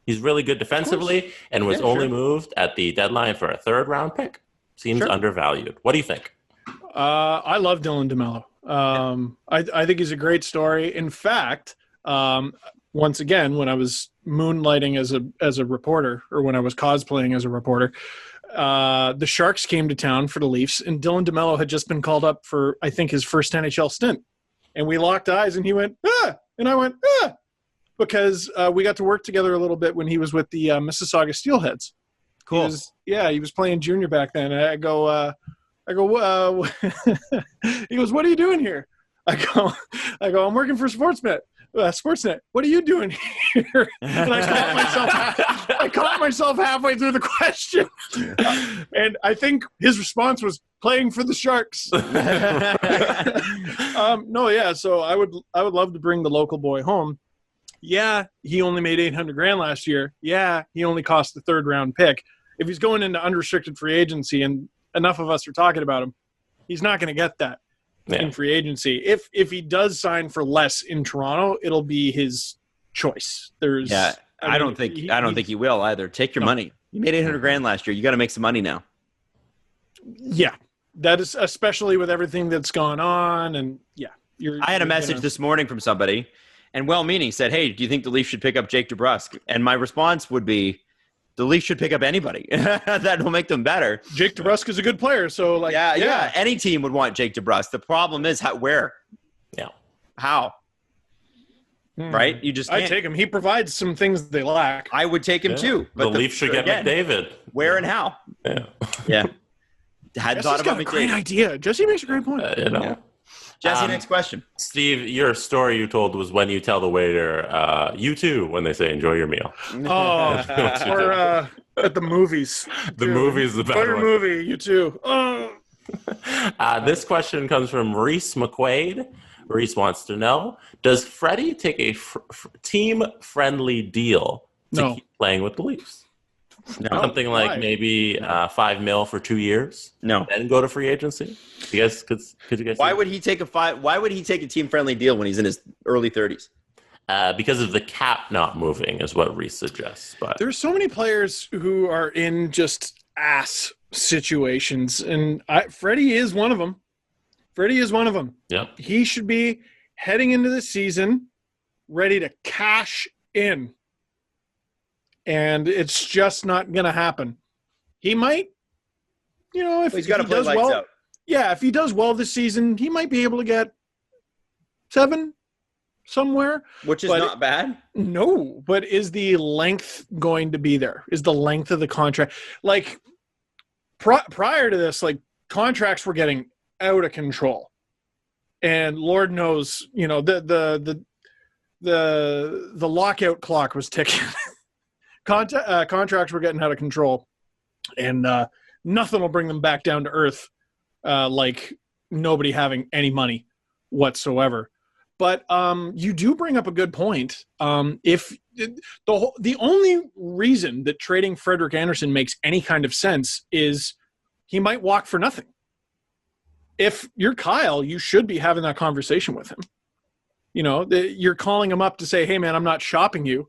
He's really good defensively and was only moved at the deadline for a third-round pick. Seems undervalued. What do you think? I love Dylan DeMelo. I think he's a great story. In fact, once again, when I was moonlighting as a reporter, or when I was cosplaying as a reporter, the Sharks came to town for the Leafs, and Dylan DeMelo had just been called up for, I think, his first NHL stint. And we locked eyes, and he went, ah! And I went, ah! Because we got to work together a little bit when he was with the Mississauga Steelheads. Cool. He was playing junior back then. And I go, he goes, what are you doing here? I go, I'm working for Sportsnet. What are you doing here? And I caught myself halfway through the question. And I think his response was playing for the Sharks. So I would love to bring the local boy home. Yeah, he only made $800,000 last year. Yeah, he only cost the third-round pick. If he's going into unrestricted free agency, and enough of us are talking about him, he's not going to get that. In free agency. If he does sign for less in Toronto, it'll be his choice. I don't think he will either. Take your money. You made $800,000 last year. You got to make some money now. Yeah, that is especially with everything that's gone on. And I had a message this morning from somebody, and well-meaning, said, "Hey, do you think the Leafs should pick up Jake DeBrusk?" And my response would be, the Leafs should pick up anybody. That will make them better. Jake DeBrusk is a good player, so any team would want Jake DeBrusk. The problem is where? Yeah. How? Right? You just can't. I'd take him. He provides some things they lack. I would take him too. But the Leafs should get McDavid. Where and how? Yeah. Hadn't thought about McDavid. Great idea. Jesse makes a great point. Jesse, next question. Steve, your story you told was when you tell the waiter, you too, when they say enjoy your meal. Oh, or at the movies. The movie's the better one. Movie, you too. Oh. This question comes from Reese McQuaid. Reese wants to know, does Freddie take a team-friendly deal to keep playing with the Leafs? No. Something like maybe $5 million for 2 years. No. Then go to free agency. You guys could you guys? Why would he take a team-friendly deal when he's in his early 30s? Because of the cap not moving, is what Reese suggests. But there's so many players who are in just ass situations, and Freddie is one of them. Yep. He should be heading into the season ready to cash in. And it's just not going to happen. He might, if he's got to play does lights well, out. Yeah, if he does well this season, he might be able to get 7 somewhere. Which is not bad. No, but is the length going to be there? Is the length of the contract? Like, prior to this, like, contracts were getting out of control. And Lord knows, the lockout clock was ticking. Contracts were getting out of control, and nothing will bring them back down to earth like nobody having any money whatsoever. But you do bring up a good point. If the only reason that trading Frederik Andersen makes any kind of sense is he might walk for nothing. If you're Kyle, you should be having that conversation with him. You're calling him up to say, hey, man, I'm not shopping you.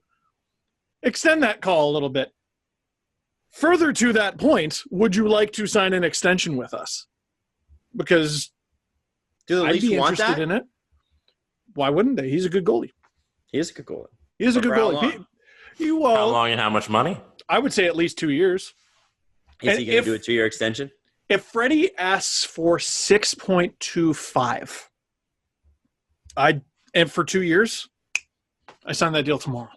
Extend that call a little bit. Further to that point, would you like to sign an extension with us? Because do the I'd Leafs be want interested that? in it. Why wouldn't they? He's a good goalie. He is a good goalie. He is a But good for how goalie. long? how long and how much money? I would say at least 2 years. Is he going to do a 2-year extension? If Freddie asks for 6.25, and for 2 years, I sign that deal tomorrow.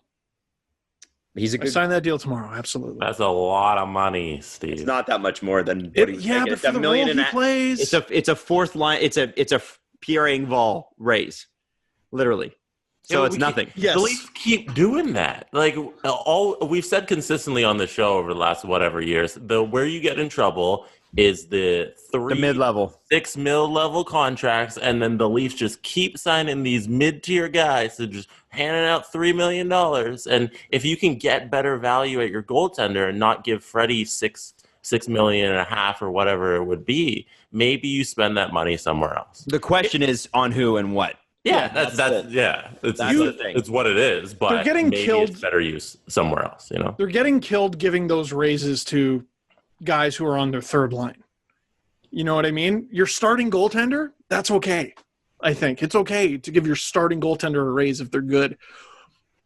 He's a I good. sign that deal tomorrow. Absolutely. That's a lot of money, Steve. It's not that much more than what he's making. But It's for a the million role and he plays, it's a fourth line. It's a Pierre Engvall raise, literally. So it's nothing. yes. The Leafs keep doing that. Like we've said consistently on the show over the last whatever years, where you get in trouble is the mid-level, $6 million level contracts, and then the Leafs just keep signing these mid-tier guys to just handing out $3 million. And if you can get better value at your goaltender and not give Freddie $6.5 million or whatever it would be, maybe you spend that money somewhere else. The question is on who and what. Yeah, that's the thing. It's what it is, but they're getting maybe killed. it's better use somewhere else. They're getting killed giving those raises to guys who are on their third line. You know what I mean? Your starting goaltender, that's okay. I think it's okay to give your starting goaltender a raise if they're good.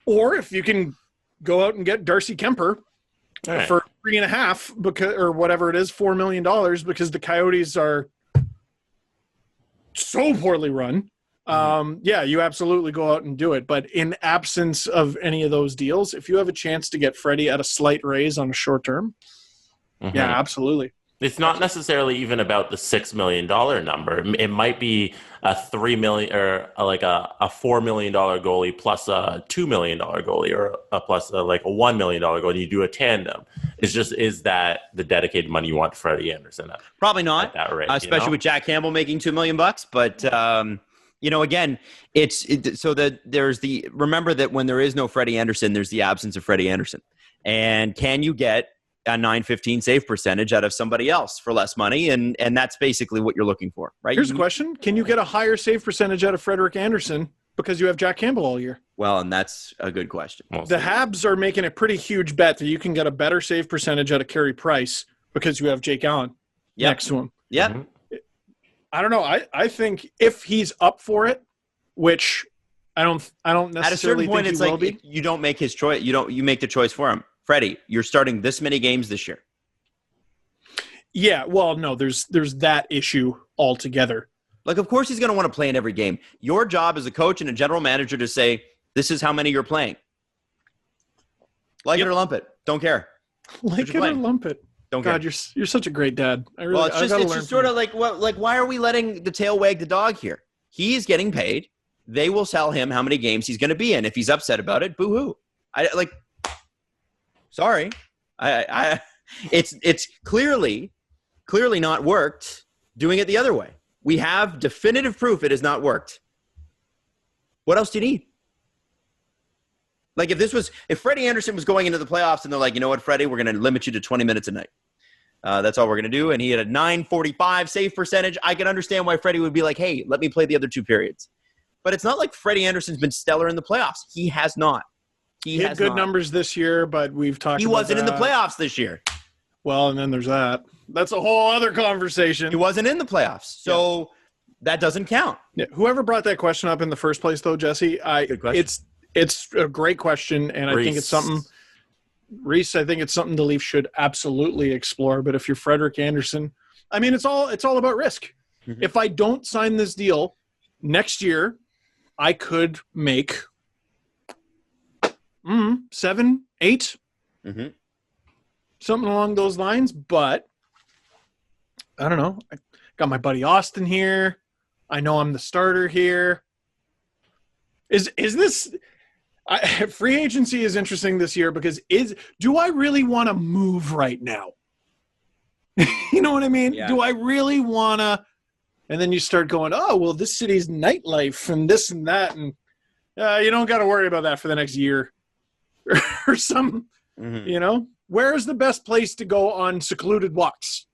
Or if you can go out and get Darcy Kemper for $3.5 because, or whatever it is, $4 million because the Coyotes are so poorly run. Yeah, you absolutely go out and do it. But in absence of any of those deals, if you have a chance to get Freddie at a slight raise on a short term, yeah, absolutely. It's not necessarily even about the $6 million number. It might be a $3 million or like a $4 million goalie plus a $2 million goalie or plus a $1 million goalie. You do a tandem. Is that the dedicated money you want Freddie Andersen at? Probably not, at that rate, especially with Jack Campbell making $2 million. But again, remember that when there is no Freddie Andersen, there's the absence of Freddie Andersen. And can you get a .915 save percentage out of somebody else for less money? And that's basically what you're looking for, right? Here's a question. Can you get a higher save percentage out of Frederik Andersen because you have Jack Campbell all year? Well, and that's a good question. The Habs are making a pretty huge bet that you can get a better save percentage out of Carey Price because you have Jake Allen next to him. Yeah. Mm-hmm. I don't know. I think if he's up for it, which I don't necessarily at a certain point, think it's he will like be. you don't make his choice. You make the choice for him. Freddie, you're starting this many games this year. Yeah, well, no, there's that issue altogether. Like, of course he's going to want to play in every game. Your job as a coach and a general manager to say, this is how many you're playing. Like it or lump it. Don't care. Like it or lump it. Don't God, care. you're such a great dad. It's just sort of like, why are we letting the tail wag the dog here? He is getting paid. They will tell him how many games he's going to be in. If he's upset about it, boo-hoo. Sorry. It's clearly not worked doing it the other way. We have definitive proof it has not worked. What else do you need? Like if Freddie Andersen was going into the playoffs and they're like, you know what, Freddie, we're going to limit you to 20 minutes a night. That's all we're going to do. And he had a .945 save percentage. I can understand why Freddie would be like, hey, let me play the other 2 periods. But it's not like Freddie Andersen's been stellar in the playoffs. He has not. He had good numbers this year, but we've talked about he wasn't in the playoffs this year. Well, and then there's that. That's a whole other conversation. He wasn't in the playoffs. So that doesn't count. Yeah. Whoever brought that question up in the first place, though, Jesse, Good question. It's a great question, and I think it's something – Reese, I think it's something the Leafs should absolutely explore. But if you're Frederik Andersen, I mean, it's all about risk. Mm-hmm. If I don't sign this deal next year, I could make 7, 8, something along those lines. But I don't know. I got my buddy Austin here. I know I'm the starter here. Is this? Free agency is interesting this year because do I really want to move right now? You know what I mean? Yeah. Do I really want to? And then you start going, oh, well, this city's nightlife and this and that. And you don't got to worry about that for the next year or some, you know? Where's the best place to go on secluded walks?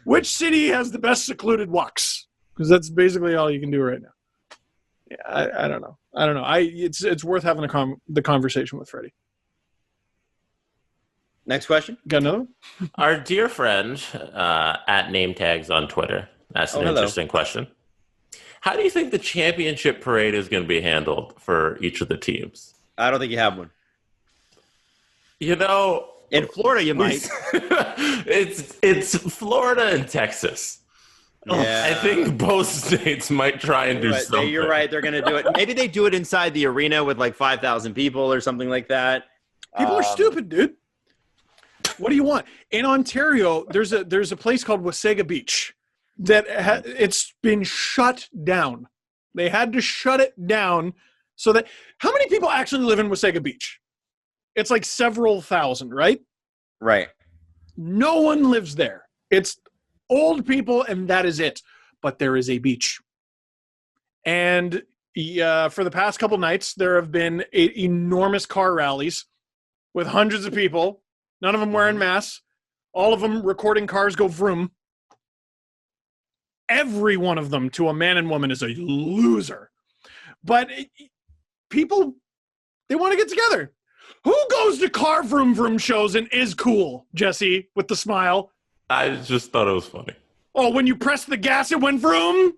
Which city has the best secluded walks? Because that's basically all you can do right now. Yeah, I don't know. It's worth having the conversation with Freddie. Next question. Got another one? Our dear friend at name tags on Twitter asked an interesting question. How do you think the championship parade is going to be handled for each of the teams? I don't think you have one. You know, in Florida, you might. It's Florida and Texas. Yeah. I think both states might try and do something. You're right. They're going to do it. Maybe they do it inside the arena with like 5,000 people or something like that. People are stupid, dude. What do you want? In Ontario, there's a place called Wasaga Beach that it's been shut down. They had to shut it down so that – how many people actually live in Wasaga Beach? It's like several thousand, right? Right. No one lives there. It's old people, and that is it. But there is a beach. And for the past couple nights, there have been enormous car rallies with hundreds of people, none of them wearing masks, all of them recording cars go vroom. Every one of them, to a man and woman, is a loser. But people, they want to get together. Who goes to car vroom vroom shows and is cool, Jesse, with the smile? I just thought it was funny. Oh, when you press the gas, it went vroom?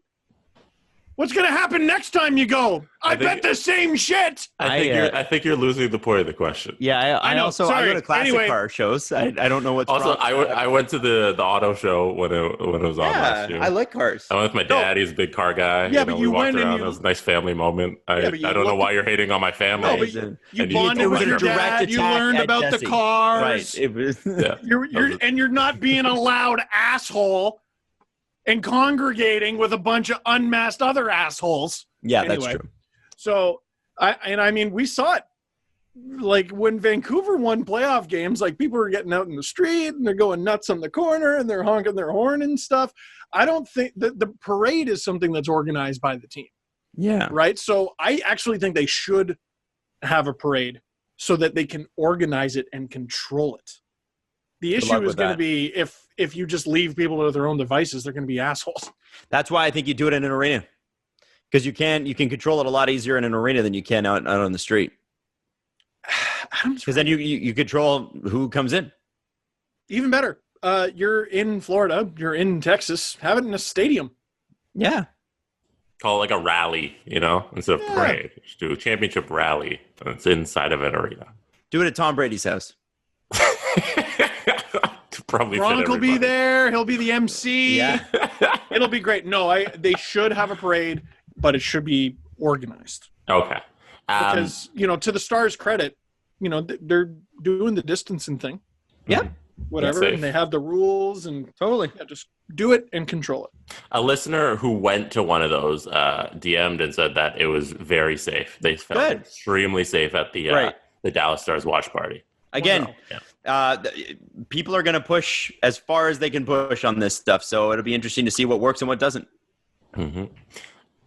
What's going to happen next time you go? I bet the same shit. I think you're losing the point of the question. Yeah, I know. Also, I go to classic car shows. I don't know what's also, wrong. I went to the auto show when it was on last year. I like cars. I went with my dad. He's a big car guy. Yeah, but we walked around. It was a nice family moment. I don't know why you're hating on my family. No, but you bonded with your dad. You learned about the cars. Right. It was, You're not being a loud asshole and congregating with a bunch of unmasked other assholes. Yeah, anyway, that's true. So, we saw it. Like, when Vancouver won playoff games, like, people were getting out in the street, and they're going nuts on the corner, and they're honking their horn and stuff. I don't think that the parade is something that's organized by the team. Yeah. Right? So, I actually think they should have a parade so that they can organize it and control it. The issue is going to be if you just leave people to their own devices, they're going to be assholes. That's why I think you do it in an arena, because you can control it a lot easier in an arena than you can out on the street. Because then you control who comes in. Even better. You're in Florida. You're in Texas. Have it in a stadium. Yeah. Call it like a rally, instead of parade. Just do a championship rally. It's inside of an arena. Do it at Tom Brady's house. Probably Gronk will be there. He'll be the MC. Yeah. It'll be great. No, they should have a parade, but it should be organized. Okay. Because, to the Stars' credit, they're doing the distancing thing. Yeah. whatever, and they have the rules and just do it and control it. A listener who went to one of those DM'd and said that it was very safe. They felt extremely safe at the Dallas Stars watch party. Again, people are going to push as far as they can push on this stuff, so it'll be interesting to see what works and what doesn't. Mm-hmm.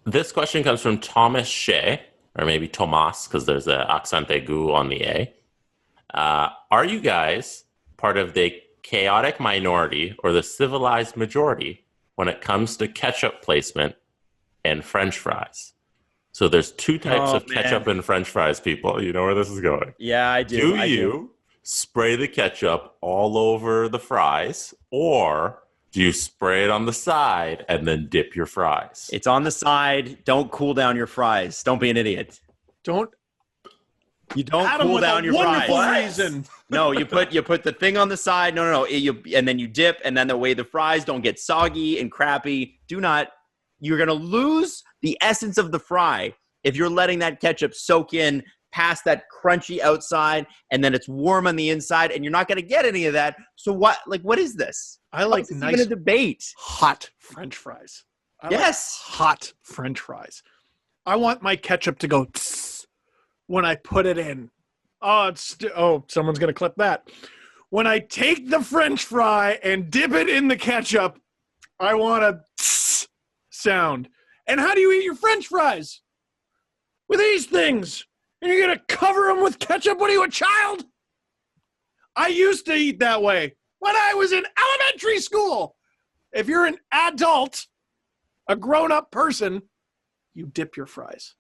This question comes from Thomas Shea, or maybe Tomas, because there's an accent aigu on the A. Are you guys part of the chaotic minority or the civilized majority when it comes to ketchup placement and French fries? So there's two types of ketchup and French fries, people. You know where this is going. Yeah, I do. Do you spray the ketchup all over the fries, or do you spray it on the side and then dip your fries? It's on the side. Don't cool down your fries. Don't be an idiot. You don't Adam, cool down your fries. Reason. No, you put the thing on the side. No. And then you dip, and then the way the fries don't get soggy and crappy. You're going to lose the essence of the fry if you're letting that ketchup soak in past that crunchy outside, and then it's warm on the inside, and you're not going to get any of that. So what is this? I like nice, even a debate. Hot French fries. Hot French fries. I want my ketchup to go tss when I put it in. Someone's going to clip that. When I take the French fry and dip it in the ketchup, I want a tss sound. And how do you eat your French fries? With these things. And you're going to cover them with ketchup? What are you, a child? I used to eat that way when I was in elementary school. If you're an adult, a grown-up person, you dip your fries.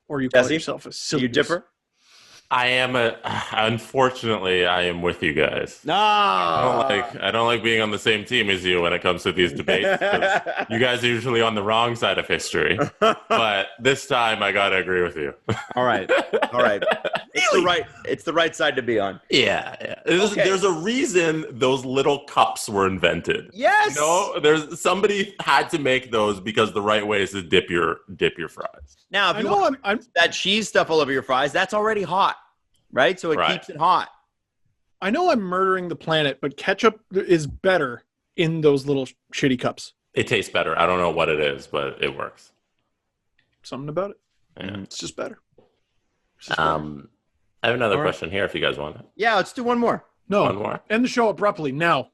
Or you call yourself a silly dipper? Unfortunately, I am with you guys. No. I don't like being on the same team as you when it comes to these debates. You guys are usually on the wrong side of history. But this time, I got to agree with you. All right. It's the right side to be on. Yeah. There's a reason those little cups were invented. Yes. There's somebody had to make those because the right way is to dip your fries. Now, if you want that cheese stuff all over your fries, that's already hot, right? So it keeps it hot. I know I'm murdering the planet, but ketchup is better in those little shitty cups. It tastes better. I don't know what it is, but it works. Something about it. Yeah. It's just better. I have another question here if you guys want it. Yeah, let's do one more. No. One more. End the show abruptly now.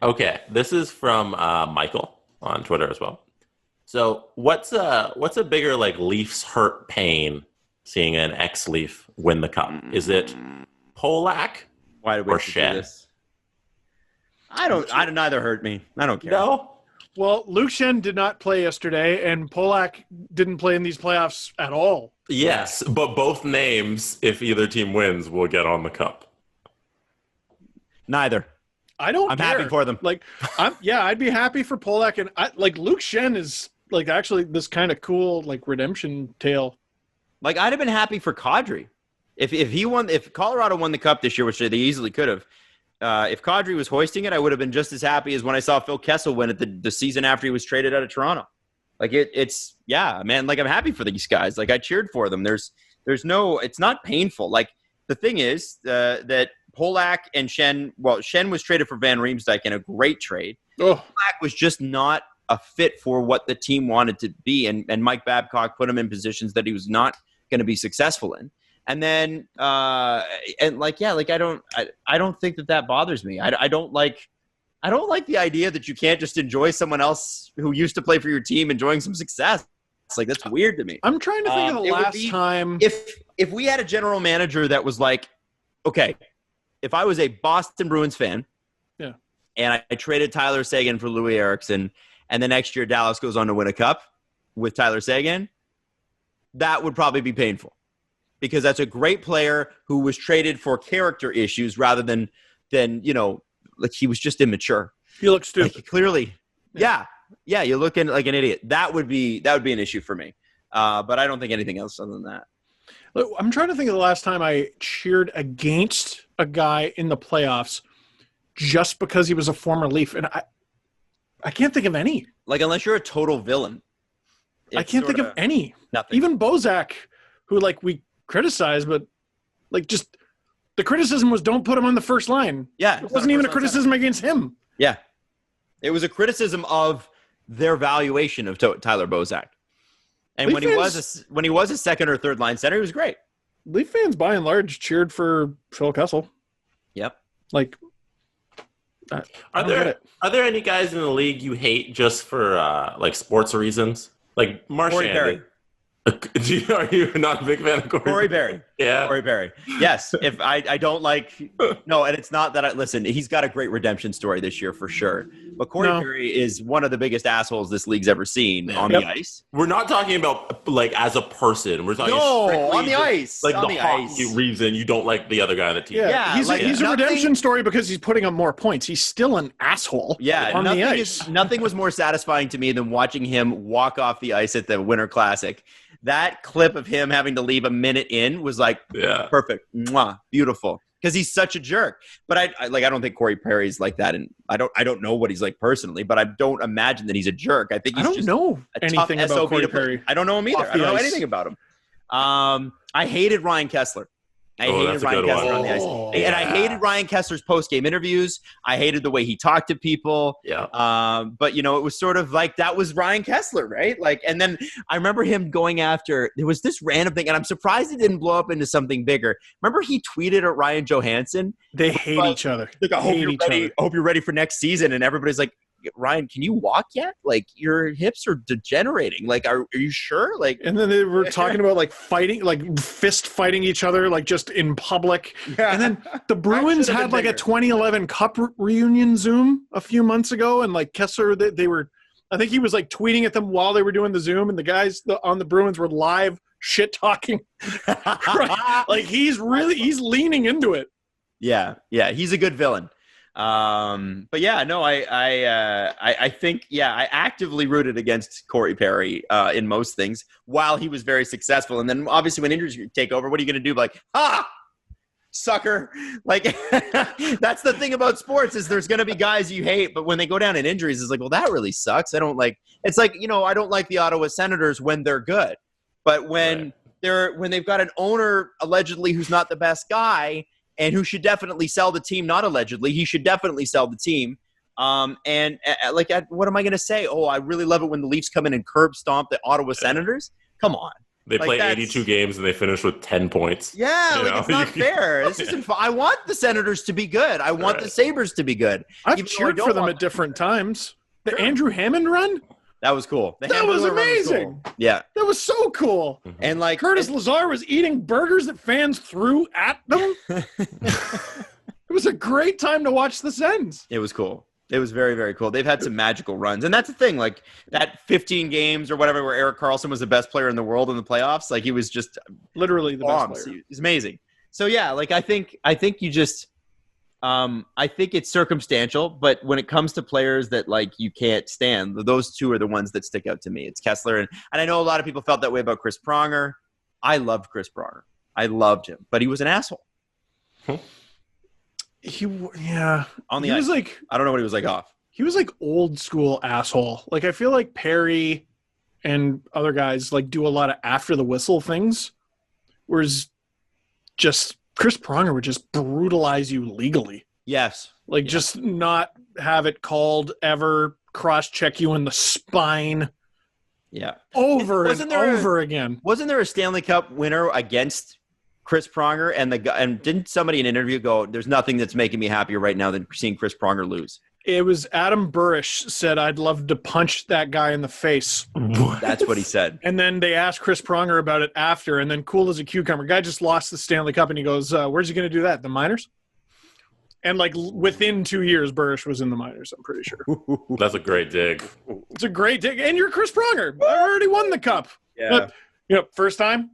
Okay. This is from Michael on Twitter as well. So what's a bigger Leafs hurt pain seeing an ex-Leaf win the cup? Is it Polak or Schenn? This? Neither hurt me. I don't care. No. Well, Luke Schenn did not play yesterday, and Polak didn't play in these playoffs at all. Yes, but both names, if either team wins, will get on the cup. Neither. I'm happy for them. I'd be happy for Polak, and Luke Schenn is actually this kind of cool redemption tale. I'd have been happy for Kadri if Colorado won the cup this year, which they easily could have. If Kadri was hoisting it, I would have been just as happy as when I saw Phil Kessel win it the season after he was traded out of Toronto. I'm happy for these guys. I cheered for them. It's not painful. The thing is that Polak and Schenn was traded for Van Riemsdyk in a great trade. Polak was just not a fit for what the team wanted to be, and Mike Babcock put him in positions that he was not going to be successful in. And then, I don't think that bothers me. I don't like the idea that you can't just enjoy someone else who used to play for your team enjoying some success. That's weird to me. I'm trying to think of the last time. If we had a general manager that was okay, if I was a Boston Bruins fan, and I traded Tyler Sagan for Louis Eriksson, and the next year Dallas goes on to win a cup with Tyler Sagan, that would probably be painful. Because that's a great player who was traded for character issues rather than he was just immature. He looks stupid. Clearly. Yeah, you're looking like an idiot. That would be an issue for me. But I don't think anything else other than that. Look, I'm trying to think of the last time I cheered against a guy in the playoffs just because he was a former Leaf, and I can't think of any. Unless you're a total villain. I can't think of any. Nothing. Even Bozak, who we criticize, but just The criticism was don't put him on the first line. Yeah. It wasn't even a criticism against him. Yeah. It was a criticism of their valuation of Tyler Bozak. And when he was a second or third line center, he was great. Leaf fans, by and large, cheered for Phil Kessel. Yep. Like, are there any guys in the league you hate just for like sports reasons? Like Marchand. Perry. Are you not a big fan of Corey Perry? Yeah. Corey Perry. Yes. If I don't like – no, and it's not that listen, he's got a great redemption story this year for sure. But Corey Perry is one of the biggest assholes this league's ever seen on the ice. We're not talking about like as a person. We're talking on the ice. Like on the ice. reason you don't like the other guy on the team. Yeah, he's a redemption story because he's putting up more points. He's still an asshole on the ice. Nothing was more satisfying to me than watching him walk off the ice at the Winter Classic. That clip of him having to leave a minute in was like perfect. Mwah, beautiful. Because he's such a jerk. But I don't think Corey Perry's like that, and I don't know what he's like personally, but I don't imagine that he's a jerk. I think he's just know anything about Corey Perry. I don't know him either. I don't know anything about him. I hated Ryan Kessler. I hated Ryan Kessler on the ice. And I hated Ryan Kessler's post-game interviews. I hated the way he talked to people. Yeah. But, it was sort of like that was Ryan Kessler, right? Like, and then I remember him going after – there was this random thing, and I'm surprised it didn't blow up into something bigger. Remember he tweeted at Ryan Johansson? They hate each other. Like, I hope you're ready for next season. And everybody's like, Ryan, can you walk yet? Like, your hips are degenerating. Like, are you sure? Like, and then they were talking about like fighting, like fist fighting each other, like just in public. Yeah. And then the Bruins had like a 2011 Cup reunion Zoom a few months ago, and like Kessler, they were, I think he was like tweeting at them while they were doing the Zoom, and the guys on the Bruins were live shit talking. Right? Like he's leaning into it. Yeah, he's a good villain. But yeah, no, I think, I actively rooted against Corey Perry, in most things while he was very successful. And then obviously when injuries take over, what are you going to do? Like, sucker. Like, that's the thing about sports is there's going to be guys you hate, but when they go down in injuries, it's like, well, that really sucks. I don't like, it's like, I don't like the Ottawa Senators when they're good, but when they've got an owner allegedly who's not the best guy, and who should definitely sell the team, not allegedly. He should definitely sell the team. What am I going to say? Oh, I really love it when the Leafs come in and curb stomp the Ottawa Senators. Come on. They play 82 games and they finish with 10 points. Yeah, it's not fair. This isn't fun. I want the Senators to be good. I want the Sabres to be good. I've cheered for them at different times. The Andrew Hammond run? That was cool. That was amazing. Cool. Yeah. That was so cool. Mm-hmm. And like Curtis Lazar was eating burgers that fans threw at them. It was a great time to watch the Sens. It was cool. It was very, very cool. They've had some magical runs. And that's the thing, like that 15 games or whatever where Erik Karlsson was the best player in the world in the playoffs. Like he was just literally the best player. He's amazing. So yeah, like I think you just I think it's circumstantial, but when it comes to players that like you can't stand, those two are the ones that stick out to me. It's Kessler, and I know a lot of people felt that way about Chris Pronger. I loved Chris Pronger. I loved him, but he was an asshole. On the ice. Was like, I don't know what he was like off. He was like old school asshole. Like I feel like Perry and other guys like do a lot of after the whistle things, whereas just Chris Pronger would just brutalize you legally. Yes. Like just not have it called ever, cross-check you in the spine. Yeah. Over again. Wasn't there a Stanley Cup winner against Chris Pronger? And didn't somebody in an interview go, there's nothing that's making me happier right now than seeing Chris Pronger lose? It was Adam Burish said, I'd love to punch that guy in the face. What? That's what he said. And then they asked Chris Pronger about it after, and then cool as a cucumber. Guy just lost the Stanley Cup, and he goes, where's he going to do that? The minors? And like within 2 years, Burish was in the minors, I'm pretty sure. That's a great dig. It's a great dig. And you're Chris Pronger. I already won the cup. Yeah. First time.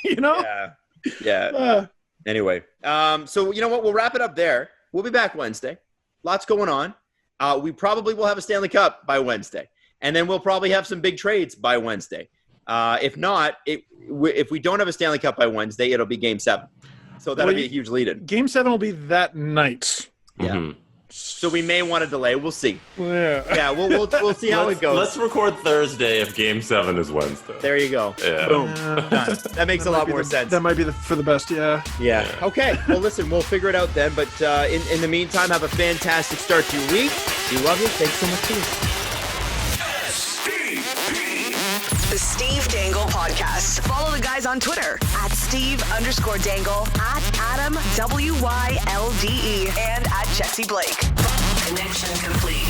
Yeah. Anyway, so you know what? We'll wrap it up there. We'll be back Wednesday. Lots going on. We probably will have a Stanley Cup by Wednesday. And then we'll probably have some big trades by Wednesday. If not, if we don't have a Stanley Cup by Wednesday, it'll be Game 7. So that'll be a huge lead-in. Game 7 will be that night. Yeah. Mm-hmm. So we may want to delay. We'll see. Yeah, we'll see how it goes. Let's record Thursday if Game 7 is Wednesday. There you go. Yeah. Boom. Done. That makes a lot more sense. That might be for the best. Yeah. Okay. Well, listen, we'll figure it out then. But in the meantime, have a fantastic start to your week. We love you. Thanks so much for listening. The Steve Dangle Podcast. Follow the guys on Twitter at Steve_Dangle, at Adam WYLDE, and at Jesse Blake. Connection complete.